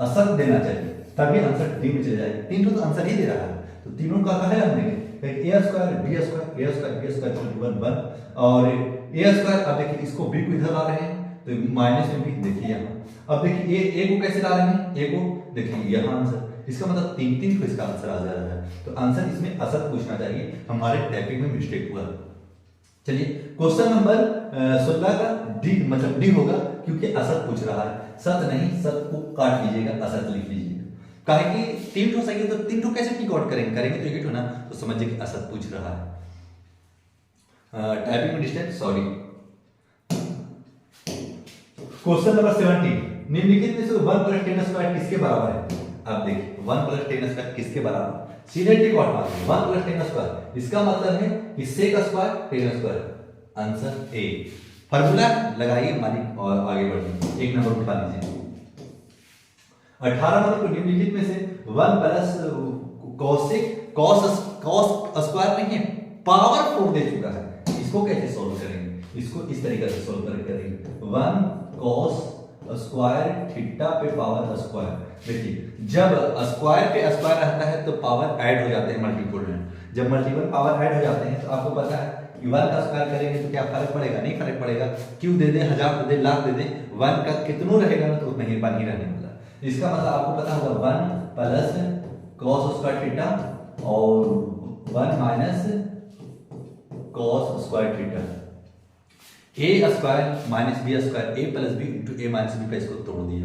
A: असत्य देना चाहिए, तभी आंसर डी में चले जाएगा। 3 ठो तो आंसर ही दे रहा है, तो तीनों का है हमने a square b square a square b square 1 और a स्क्वायर। अब देखिए इसको b को इधर ला रहे हैं तो माइनस में भी देखिए यहाँ। अब देखिए a को कैसे ला रहे हैं, a को देखिए यहाँ आंसर, इसका मतलब 3 को इसका आंसर आ जा रहा है। तो आंसर इसमें असत पूछना चाहिए, हमारे टाइपिंग में मिस्टेक हुआ। चलिए क्वेश्चन नंबर 16 का डी मतलब डी होगा, क्योंकि असत पूछ रहा है, सत नहीं, सत को काट लीजिएगा, असत लिख लीजिएगा। काहे कि 3 ठो सही है तो 3 ठो कैसे टिक आउट करेंगे तो एक ठो ना, तो समझिए कि असत पूछ रहा है। टाइपिंग में डिस्टेंस सॉरी। क्वेश्चन नंबर 17, निम्नलिखित में से 1 + 10 स्क्वायर किसके बराबर है। अब देखिए 1 + 10 स्क्वायर किसके बराबर, सीधे टिक आउट मारिए 1 + 10 स्क्वायर, इसका मतलब है कि sec square 10 square, answer A. Formula लगाइए मालिक और आगे बढ़िए, 1 नंबर उठा लीजिए। 18 नंबर को निम्नलिखित में से 1 + cos स्क्वायर नहीं है, पावर 4 दे चुका है, इसको कैसे सोल्व करेंगे, इसको इस तरीके से सोल्व करेंगे 1 cos स्क्वायर थीटा पे पावर स्क्वायर। देखिए जब स्क्वायर पे स्क्वायर रहता है तो पावर ऐड हो जाते हैं मल्टीपल में, जब मल्टीपल पावर ऐड हो जाते हैं तो आपको पता है कि 1 का स्क्वायर करेंगे तो क्या फर्क पड़ेगा, नहीं फर्क पड़ेगा, क्यों दे दे, 1000 दे दे, लाख दे दे, 1 का कितनों रहेगा ना तो उतना ही बन ही रहने वाला। इसका मतलब आपको पता होगा 1 + cos स्क्वायर थीटा और 1 - cos square theta, a square - b square, a + b * a - b पे इसको तोड़ दिया।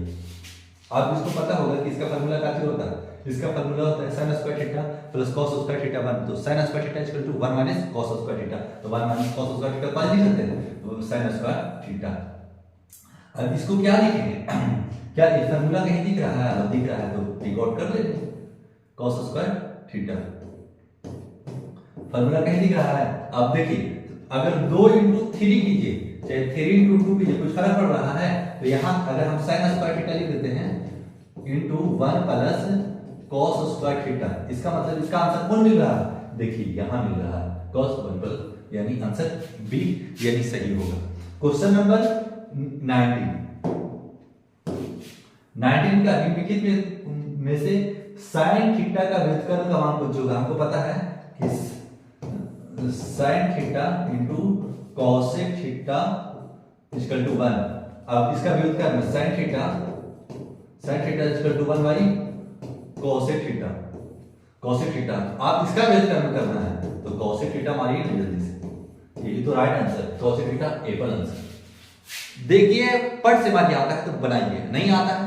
A: आप इसको पता होगा कि इसका फार्मूला क्या होता है, इसका फार्मूला होता है sin square theta + cos square theta 1, तो sin square theta = 1 - cos square theta, तो 1 - cos स्क्वायर थीटा पास लिख सकते हैं, तो sin स्क्वायर थीटा। अब इसको क्या लिखेंगे, क्या ये फार्मूला कहीं दिख रहा है, दिख रहा है तो टिक आउट कर लेंगे, cos स्क्वायर थीटा फार्मूला कहीं दिख रहा है। अब देखिए अगर 2 × 3 कीजिए चाहे 3 × 2 कीजिए, कुछ फर्क पड़ रहा है, तो यहाँ अगर हम sin स्क्वायर थीटा लिख देते हैं × 1 + cos स्क्वायर थीटा, इसका मतलब इसका आंसर कौन मिल रहा है, देखिए यहाँ मिल रहा है cos 1 यानी आंसर बी यानी सही होगा। क्वेश्चन नंबर 19 का निम्नलिखित में से sin थीटा का व्युत्क्रम का मान पूछा होगा। हमको पता है कि sin थीटा × cosec थीटा = 1। अब इसका व्युत्क्रम sin theta = 1 / cosec theta, cosec theta आप इसका व्युत्क्रम करना है तो cosec थीटा मारिए ना जल्दी से, ये तो right answer, cosec theta Apple answer. देखिए पट से मारिए, आता है तो बनाइए, नहीं आता है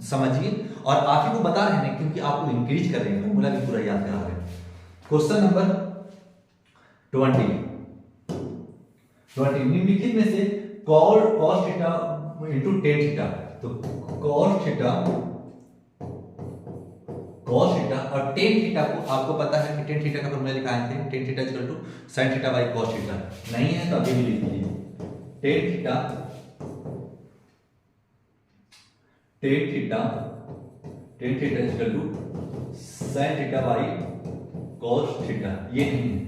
A: समझिए, और आप ही को बता रहे हैं क्योंकि आपको इंक्रीज कर रहे हैं, फॉर्मूला भी पूरा याद करा रहे हैं। क्वेश्चन नंबर 20 निम्नलिखित में से cos थीटा × tan थीटा, तो cos थीटा और tan थीटा को आपको पता है कि tan थीटा का फॉर्मूला लिखा है, tan theta = sin theta / cos theta, नहीं है तो अभी भी लिख लीजिए tan theta = sin theta / cos theta, ये नहीं है।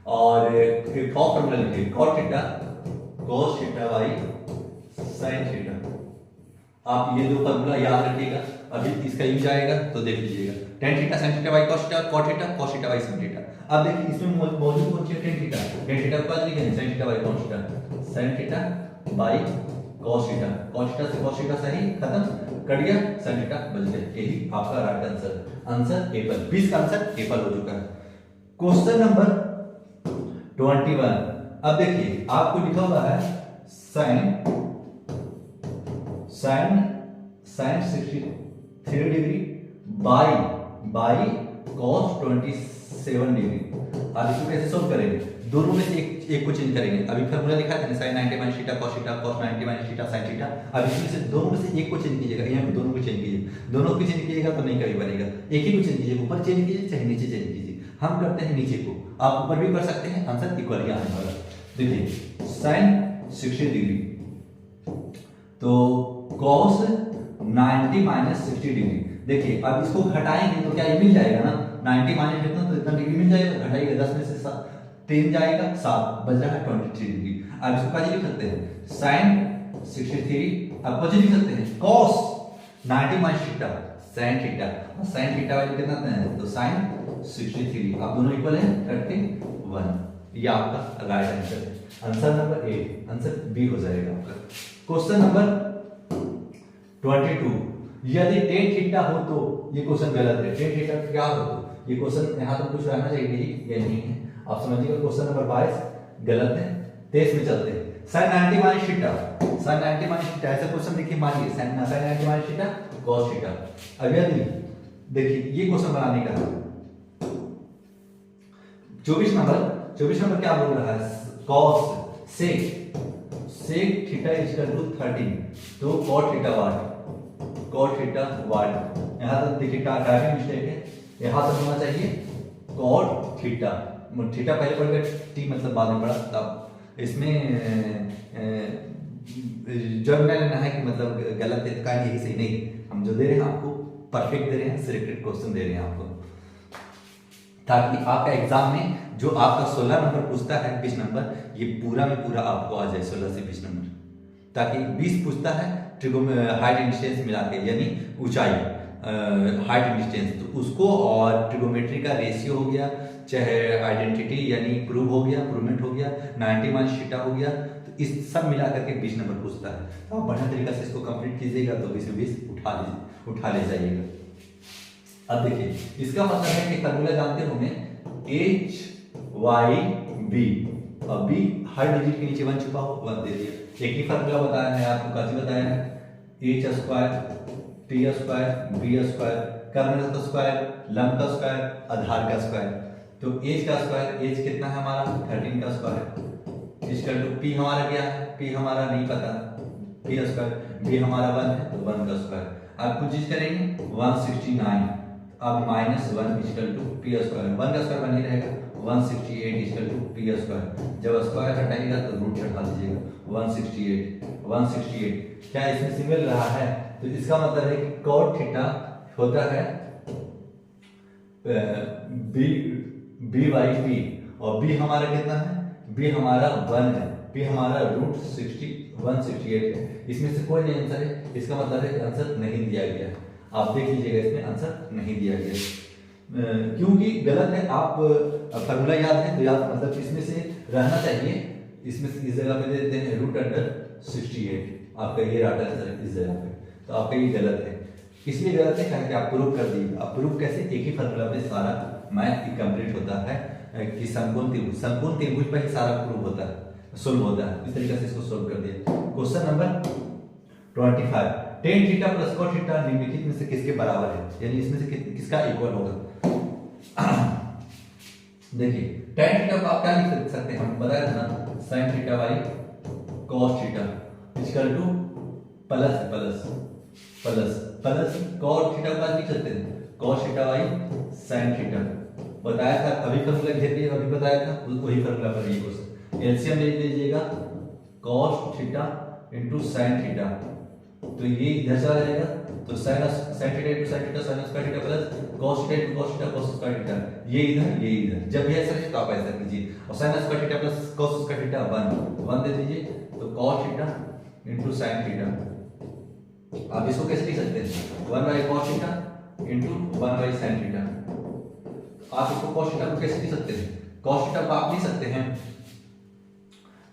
A: और एक और फॉर्मूला लिखिए cos थीटा / sin थीटा, आप ये दो फॉर्मूला याद रखिएगा, अभी इसका यूज आएगा तो देख लीजिएगा tan theta sin theta / cos theta, cos theta / sin theta. अब देखिए इसमें मौजूद कौन सी है, tan थीटा को लिखेंगे sin theta / cos theta, sin theta / cos theta, cos theta से cos थीटा सही खत्म कट गया, sin थीटा बच गया, यही आपका राइट आंसर एपल, 20 का आंसर एपल हो चुका है। क्वेश्चन नंबर 21, अब देखिए आपको लिखा हुआ है sin 63 degree by cos 27 degree. अब इसको कैसे सोल्व करेंगे, दोनों में से एक को चेंज करेंगे। अभी फार्मूला लिखा था sin 90 - theta cos theta cos 90 - theta sin theta. अब इसमें से दोनों में से एक को चेंज कीजिएगा, यहाँ पे दोनों को चेंज कीजिए, दोनों को चेंज कीजिएगा तो नहीं कभी बनेगा, एक ही को चेंज कीजिए, ऊपर चेंज कीजिए चाहे नीचे चेंज कीजिए। हम करते हैं नीचे को, आप ऊपर भी कर सकते हैं, आंसर इक्वल ही आने वाला। देखिए sin 60 डिग्री तो cos 90 - 60 डिग्री, देखिए अब इसको घटाएंगे तो क्या ये मिल जाएगा ना, 90 माइनस कितना, तो इतना डिग्री मिल जाएगा, घटाइएगा 10 में से 3 जाएगा 7, बच रहा है 23 डिग्री। अब इसको क्या लिख सकते हैं, साइन 63, अब कुछ लिख सकते हैं cos 90 minus theta sine theta, sine theta value कितना है, तो साइन 63, अब दोनों इक्वल है, करके 1, ये आपका राइट आंसर है। Answer number A, answer B हो जाएगा आपका। क्वेश्चन नंबर 22, यदि tan थीटा हो तो, ये क्वेश्चन गलत है, tan थीटा क्या हो तो, ये क्वेश्चन यहाँ तो कुछ रहना चाहिए, ये नहीं है, आप समझिएगा। क्वेश्चन नंबर 22 गलत है। 23 में चलते हैं, sin 90 minus theta, sin 90 minus theta, ऐसा क्वेश्चन देखिए, मानिए sin 90 minus theta cos theta. अब यदि देखिए ये क्वेश्चन बनाने का 24 नंबर क्या बोल रहा है, cos sec theta equal to 13, तो cot थीटा वाट, यहाँ तक देखिए टाइपिंग मिस्टेक है, यहाँ तक होना चाहिए cot थीटा, थीटा पहले पढ़ गए, टी मतलब बाद में पढ़ा, तब इसमें जब मैंने लेना है कि मतलब गलत है, का यही सही नहीं, हम जो दे रहे हैं आपको परफेक्ट दे रहे हैं, सिलेक्टेड क्वेश्चन दे रहे हैं आपको, ताकि आपका एग्जाम में जो आपका 16 नंबर पूछता है 20 नंबर, ये पूरा में पूरा आपको आ जाए 16 से 20 नंबर, ताकि 20 पूछता है हाइट एंड डिस्टेंस मिला के, यानी ऊंचाई हाइट एंड डिस्टेंस, तो उसको और ट्रिगोमेट्री का रेशियो हो गया, चाहे आइडेंटिटी यानी प्रूव हो गया, प्रूवमेंट हो गया, 90 माइनस थीटा हो गया, तो इस सब मिला करके 20 नंबर पूछता है। तो आप बढ़िया तरीका से इसको कंप्लीट कीजिएगा तो 20 में 20 उठा ले जाइएगा। अब देखिए इसका मतलब है कि फॉर्मूला जानते होंगे एच वाई बी, अब बी हर डिजिट के नीचे 1 छुपा हो, 1 दे दिया। एक ही फॉर्मूला बताया है आपको, कैसे बताया है, H square T square B square, कर्नल का स्क्वायर, लंब का स्क्वायर, आधार का स्क्वायर, तो एच का स्क्वायर, एच कितना है हमारा 13 का स्क्वायर, इक्वल टू पी हमारा क्या है, पी हमारा नहीं पता, पी स्क्वायर, बी हमारा 1 है तो 1 का स्क्वायर, अब कुछ चीज करेंगे 169, अब minus 1 equal to P square, 1 का स्क्वायर बन ही रहेगा, 168 इक्वल टू पी स्क्वायर, जब स्क्वायर हटाइएगा तो रूट हटा दीजिएगा, 168 क्या इसमें से मिल रहा है, तो इसका मतलब है कि cot थीटा होता है बी बाई पी, और बी हमारा कितना है, बी हमारा 1 है, बी हमारा रूट 168 है, इसमें से कोई नहीं आंसर है, इसका मतलब है कि आंसर नहीं दिया गया, आप देख लीजिएगा इसमें आंसर नहीं दिया गया, क्योंकि गलत है। आप फॉर्मूला याद है तो याद, मतलब इसमें से रहना चाहिए, इसमें से इस जगह पे दे देते हैं रूट अंडर 68, आपका ये राइट आंसर है इस जगह पे, तो आपका ये गलत है, इसलिए गलत है कि आप प्रूव कर दिए। अब प्रूव कैसे, एक ही फॉर्मूला पे सारा मैथ कंप्लीट होता है कि समकोण त्रिभुज पर ही सारा प्रूव होता है, सोल्व होता है, इस तरीके से इसको सोल्व कर दिया। Question number 25, tan theta plus cot theta निम्नलिखित में से किसके बराबर है, यानी इसमें से किसका इक्वल होगा। देखिए tan थीटा को आप क्या लिख सकते हैं, हम बताया था ना, sin theta by cos theta equal two plus cot theta को लिख सकते हैं cos theta by sin theta, बताया था अभी फॉर्मूला घेर दिया, अभी बताया था वही फॉर्मूला पर ये क्वेश्चन, एलसीएम ले लीजिएगा cos theta into sin theta, तो ये इधर चला जाएगा, तो sin theta into sin theta sin square theta plus cos theta into cos theta cos square theta, ये इधर, जब भी ऐसा है तो आप ऐसा कीजिए, और sin square theta plus cos square theta 1 दे दीजिए, तो cos theta into sin theta, आप इसको कैसे लिख सकते हैं 1 by cos theta into 1 by sin theta, आप इसको cos थीटा को कैसे लिख सकते हैं, cos थीटा को आप लिख सकते हैं,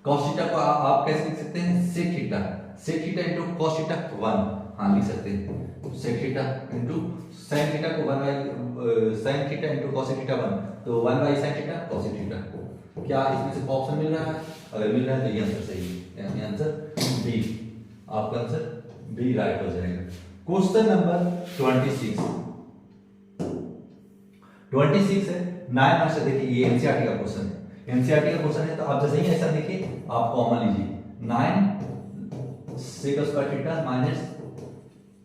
A: cos थीटा को आप कैसे लिख सकते हैं, sec theta into cos theta 1, हाँ लिख सकते हैं, sec theta into sin theta को 1 by sin theta into cos theta 1, तो 1 by sin theta cos theta, क्या इसमें से ऑप्शन मिल रहा है, अगर मिल रहा है तो ये आंसर सही है, यानी आंसर बी, आपका आंसर बी राइट हो जाएगा। क्वेश्चन नंबर 26 है 9 मार्क्स से, देखिए ये एनसीईआरटी का क्वेश्चन है, एनसीईआरटी का क्वेश्चन है, तो आप जैसे ही ऐसा देखिए आप कॉमन लीजिए, 9 sec square theta minus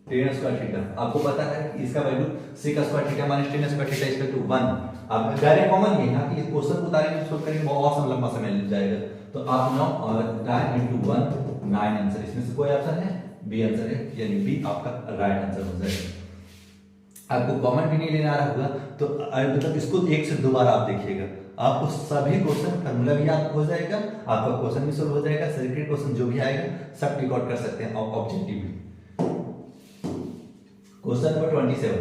A: tan square theta, आपको पता है कि इसका value sec square theta minus tan square theta equal to 1, आप डायरेक्ट कॉमन ये ना कि इस क्वेश्चन को उतारेंगे सोल्व करेंगे बहुत लंबा समय लग जाएगा, तो आप 9 और 9 इनटू 1 9 आंसर, इसमें से कोई ऑप्शन है बी आंसर है, यानी बी आपका राइट आंसर हो जाएगा। आपको कॉमन भी नहीं लेना आ रहा होगा तो मतलब इसको एक से 2 बार आप देखिएगा, आपको सभी क्वेश्चन फार्मूला भी याद हो जाएगा, आपका क्वेश्चन भी सोल्व हो जाएगा, सर्किट क्वेश्चन जो भी आएगा सब टिक आउट कर सकते हैं ऑब्जेक्टिव में। क्वेश्चन नंबर 27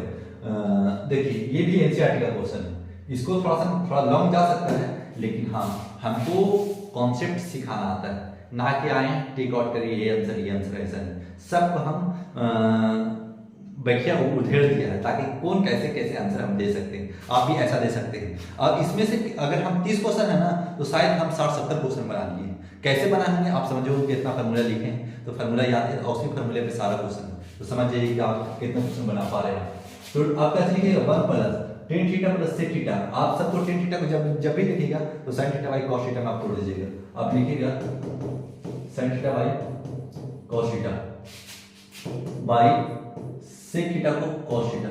A: देखिए, ये भी एनसीईआरटी का क्वेश्चन है, इसको थोड़ा लॉन्ग जा सकता है, लेकिन हाँ हमको कॉन्सेप्ट सिखाना आता है, ना कि आए टिक आउट करिए ये आंसर ऐसा नहीं, सबको हम व्याख्या उधेड़ दिया है ताकि कौन कैसे कैसे आंसर हम दे सकते हैं, आप भी ऐसा दे सकते हैं। अब इसमें से अगर हम 30 क्वेश्चन है ना तो शायद हम 60-70 क्वेश्चन बना लिए, कैसे बनाएंगे आप समझो, कितना फार्मूला लिखें तो फार्मूला याद है और उसी फार्मूले पे सारा क्वेश्चन, तो समझ जाइए कि आप कितना क्वेश्चन बना पा रहे हैं। तो आप कैसे लिखिएगा 1 plus tan theta plus sec theta, आप सबको टेन थीटा को जब भी लिखिएगा तो sine theta by cos theta में आप तोड़ दीजिएगा, आप लिखिएगा sine theta by cos theta by sec theta को कॉस थीटा।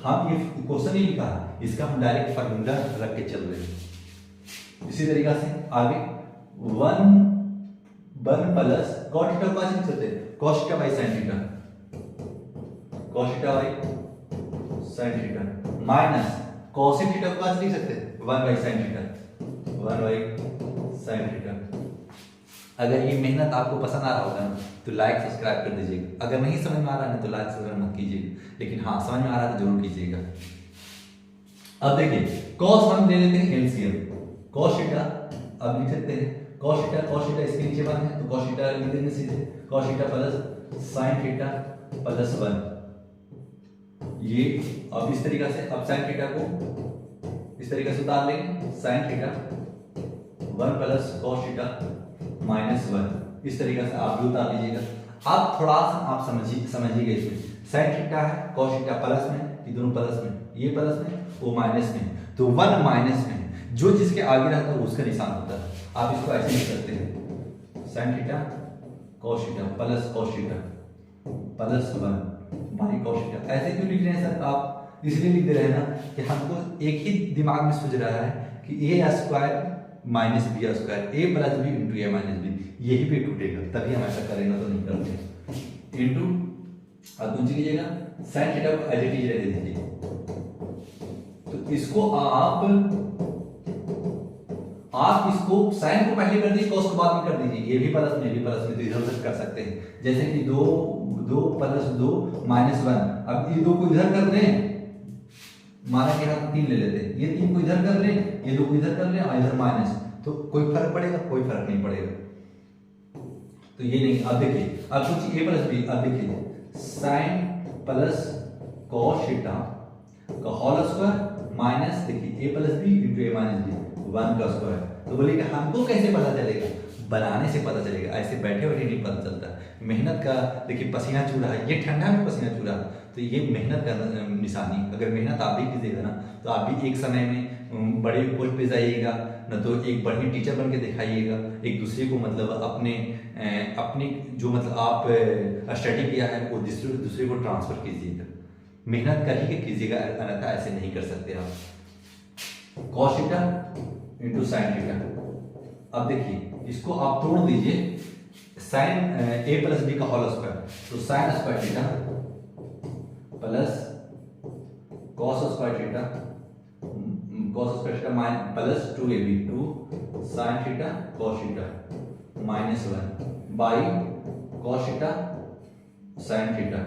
A: हम ये क्वेश्चन नहीं लिखा, इसका हम डायरेक्ट फार्मूला रख के चल रहे हैं। इसी तरीका से आगे 1 प्लस कॉस थीटा को लिख सकते हैं cos theta by sine theta, cos theta by sine theta minus cos theta को लिख सकते हैं 1 by sine theta, 1 by sine theta. अगर ये मेहनत आपको पसंद आ रहा होगा ना तो लाइक सब्सक्राइब कर दीजिएगा, अगर नहीं समझ में आ रहा है तो लाइक सब्सक्राइब मत कीजिएगा, लेकिन हाँ समझ में आ रहा है तो जरूर कीजिएगा। अब देखिए cos हम ले लेते हैं एलसीएम, cos थीटा अब लिख सकते हैं cos थीटा इसके नीचे 1 है तो cos थीटा लिख देंगे सीधे, cos theta plus sin theta plus 1, ये अब इस तरीका से अब sin थीटा को इस तरीके से उतार लेंगे, sin theta 1 plus cos theta minus 1, इस तरीके से आप भी उतार लीजिएगा। आप थोड़ा सा आप समझिएगा इसमें sin थीटा है cos थीटा प्लस में, ये दोनों प्लस में, ये प्लस में वो माइनस में, तो 1 माइनस में जो जिसके आगे रहता है उसका निशान होता है, आप इसको ऐसे लिख सकते हैं sin theta cos theta plus cos theta plus 1 by cos theta. ऐसे क्यों लिख रहे हैं सर आप, इसलिए लिख दे रहे हैं ना कि हमको एक ही दिमाग में सोच रहा है कि a square minus B square, A plus B into A minus B, यही पे टूटेगा, तभी हम ऐसा करेंगे तो नहीं करते। इंटू अब कुछ कीजिएगा साइन थीटा को एज इट इज रह दीजिए, तो इसको आप इसको साइन को पहले कर दीजिए, कॉस को बाद में कर दीजिए, ये भी प्लस में ये भी प्लस में, तो इधर उधर कर सकते हैं। जैसे कि 2 प्लस 2 माइनस 1, अब ये 2 को इधर कर दें, माना कि हम 3 ले लेते हैं, ये 3 को इधर कर लें, ये 2 को इधर कर लें और इधर माइनस, तो कोई फर्क पड़ेगा? कोई फर्क नहीं पड़ेगा, तो ये नहीं। अब देखिए अब सोचिए a प्लस बी, अब देखिए साइन प्लस कॉस थीटा का होल स्क्वायर माइनस देखिए a plus B into A minus B 1 का स्क्वायर, तो बोलिए हमको कैसे पता चलेगा? बनाने से पता चलेगा, ऐसे बैठे बैठे नहीं पता चलता। मेहनत का देखिए पसीना चू रहा है, ये ठंडा में पसीना चू रहा है, तो ये मेहनत का निशानी। अगर मेहनत आप भी कीजिएगा ना तो आप भी एक समय में बड़े पोस्ट पे जाइएगा, न तो एक बढ़िया टीचर बन के दिखाइएगा, एक दूसरे को मतलब अपने जो मतलब आप स्टडी किया है वो दूसरे को ट्रांसफर कीजिएगा, मेहनत कर ही कीजिएगा, अन्यथा ऐसे नहीं कर सकते आप। Cos theta into sine theta, अब देखिए इसको आप तोड़ दीजिए, साइन ए प्लस बी का होल स्क्वायर, तो sign square theta plus cos square theta, cos square theta minus plus 2ab 2 sign theta cos theta minus 1 by cos theta sine theta.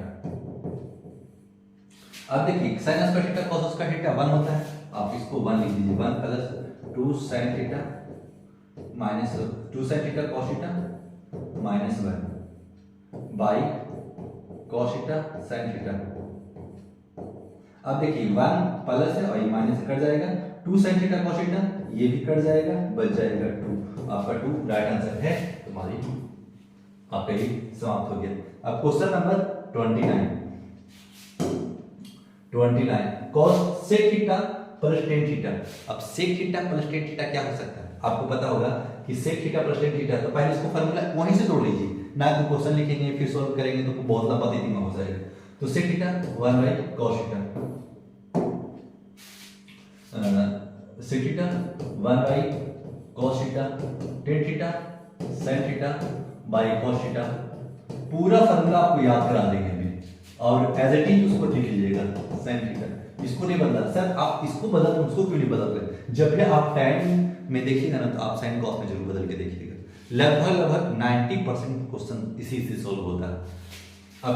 A: अब देखिए sign square theta cos square theta 1 होता है, आप इसको 1 लिख दीजिए, 1 plus 2 sine theta minus 2 sign theta cos theta minus 1 by cos theta sine theta. अब देखिए 1 प्लस है और ये माइनस से कट जाएगा, 2 साइन थीटा कॉस थीटा ये भी कट जाएगा, बच जाएगा 2, आपका 2 राइट आंसर है तुम्हारी, आपका ये समाप्त हो गया। अब question number 29 cosec theta plus tan theta. अब sec theta plus tan theta क्या हो सकता है? आपको पता होगा कि sec theta plus tan theta, तो पहले इसको फार्मूला वहीं से तोड़ लीजिए, ना कि क्वेश्चन लिखेंगे फिर सॉल्व करेंगे तो बहुत लंबा दिमाग हो जाएगा। तो sec theta 1 by cos theta, sec theta 1 by cos theta, tan theta sine theta by cos theta. पूरा फार्मूला आपको याद करा देंगे अभी, और एज इट इज उसको लिख लीजिएगा sin थीटा। इसको नहीं बदला सर, आप इसको बदल रहे उसको क्यों नहीं बदल रहे? जब भी आप tan में देखिएगा ना तो आप sin cos में जरूर बदल के देखिएगा। लगभग 90% क्वेश्चन इसी से सोल्व होता है। अब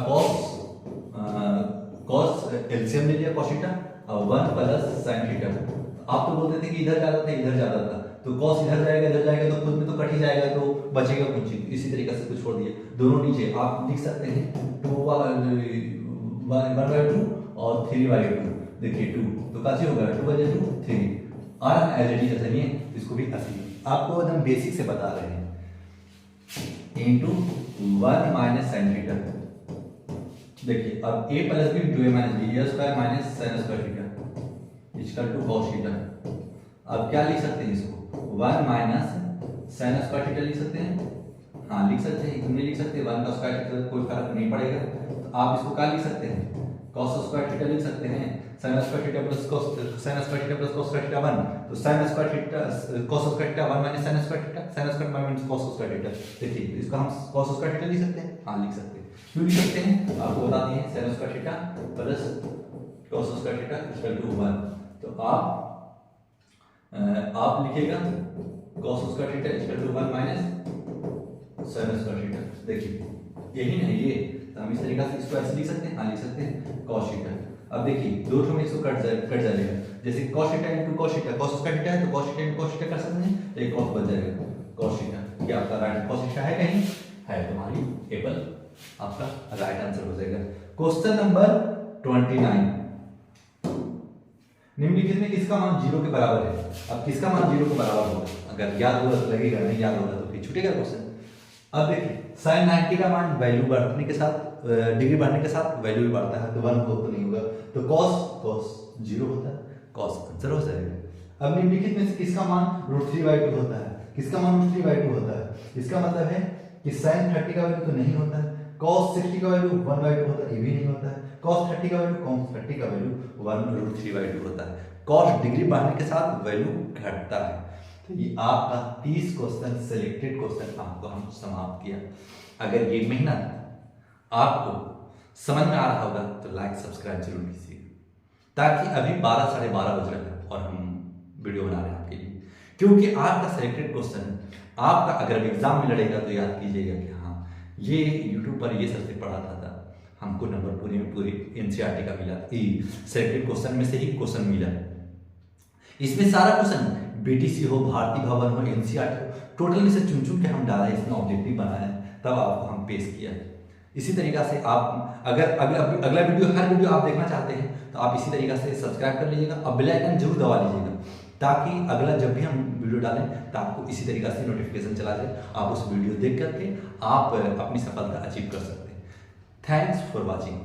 A: cos एलसीएम ले लिया cos थीटा और 1 प्लस sin थीटा। आप तो बोलते थे कि इधर ज्यादा था इधर ज्यादा था, तो cos इधर जाएगा तो खुद में तो कट ही जाएगा, तो बचेगा कुछ चीज। इसी तरीके से कुछ छोड़ दिए, दोनों नीचे आप लिख सकते हैं 1/2 और 3/2। देखिए 2 तो कैसे होगा 2/2 3 और एज इट इज ऐसे इसको भी ऐसे आपको एकदम बेसिक से बता रहे हैं इनटू 1 माइनस sin थीटा। देखिए अब a plus b into a minus b a square minus sin square theta equal to cos theta. अब क्या लिख सकते हैं इसको 1 माइनस sin स्क्वायर थीटा लिख सकते हैं। हाँ लिख सकते हैं, क्यों नहीं लिख सकते? 1 का स्क्वायर थीटा कोई फर्क नहीं पड़ेगा, तो आप इसको क्या लिख सकते हैं cos स्क्वायर थीटा लिख सकते हैं। sin square theta plus cos square theta 1, तो sin square theta cos square theta 1 minus sin square theta, sin square minus cos square theta. देखिए इसको हम cos स्क्वायर थीटा लिख सकते हैं। हाँ लिख सकते हैं, क्यों लिख सकते हैं आपको बता दिए sin square theta plus cos square theta equal to 1। तो आप लिखिएगा cos square theta equal to 1 minus sin square theta. देखिए यही नहीं ये, तो हम इस तरीके से इसको ऐसे लिख सकते हैं। हाँ लिख सकते हैं cos थीटा। अब देखिए दो में इसको कट जाएगा, जैसे cos theta into cos theta, cos square theta है तो cos theta into cos theta कर सकते हैं, तो एक cos बच जाएगा cos थीटा। क्या आपका राइट cos थीटा है कहीं है? तुम्हारी टेबल आपका राइट आंसर हो जाएगा। क्वेश्चन नंबर 29, निम्नलिखित में किसका मान 0 के बराबर है? अब किसका मान 0 के बराबर होगा? अगर याद होगा तो लगेगा, नहीं याद होगा तो फिर छूटेगा क्वेश्चन। अब देखिए sin 90 का मान वैल्यू बढ़ने के साथ डिग्री बढ़ने के साथ वैल्यू भी बढ़ता है, तो 1 हो तो नहीं होगा, तो cos 0 होता है, cos आंसर हो जाएगा। अब निम्नलिखित में से किसका मान √3/2 होता है? किसका मान √3/2 होता है? इसका मतलब है कि sin 30 का वैल्यू तो नहीं होता है, cos 60 का वैल्यू 1/2 होता है, ये भी नहीं होता है, cos 30 का वैल्यू cos 30 का वैल्यू 1√3/2 होता है। cos डिग्री बढ़ने के साथ वैल्यू घटता है। तो ये आपका 30 क्वेश्चन सिलेक्टेड क्वेश्चन आपको हम समाप्त किया। अगर ये मेहनत आपको समझ में आ रहा होगा तो लाइक सब्सक्राइब जरूर कीजिएगा, ताकि अभी 12 साढ़े 12 बज रहे हैं और हम वीडियो बना रहे हैं आपके लिए, क्योंकि आपका सिलेक्टेड क्वेश्चन आपका अगर एग्जाम में लड़ेगा तो याद कीजिएगा कि हाँ ये यूट्यूब पर ये सबसे पढ़ा था, हमको नंबर पूरे एनसीईआरटी का मिला, सिलेक्टेड क्वेश्चन में से ही क्वेश्चन मिला। इसमें सारा क्वेश्चन बीटीसी हो, भारतीय भवन हो, एनसीईआरटी हो, टोटल में से चुन के हम डाला, इसमें ऑब्जेक्टिव बनाया, तब आपको हम पेश किया। इसी तरीका से आप अगर अगला वीडियो हर वीडियो आप देखना चाहते हैं तो आप इसी तरीका से सब्सक्राइब कर लीजिएगा और बेल आइकन जरूर दबा लीजिएगा, ताकि अगला जब भी हम वीडियो डालें तो आपको इसी तरीका से नोटिफिकेशन चला जाए, आप उस वीडियो देख करके आप अपनी सफलता अचीव कर सकते हैं। Thanks for watching.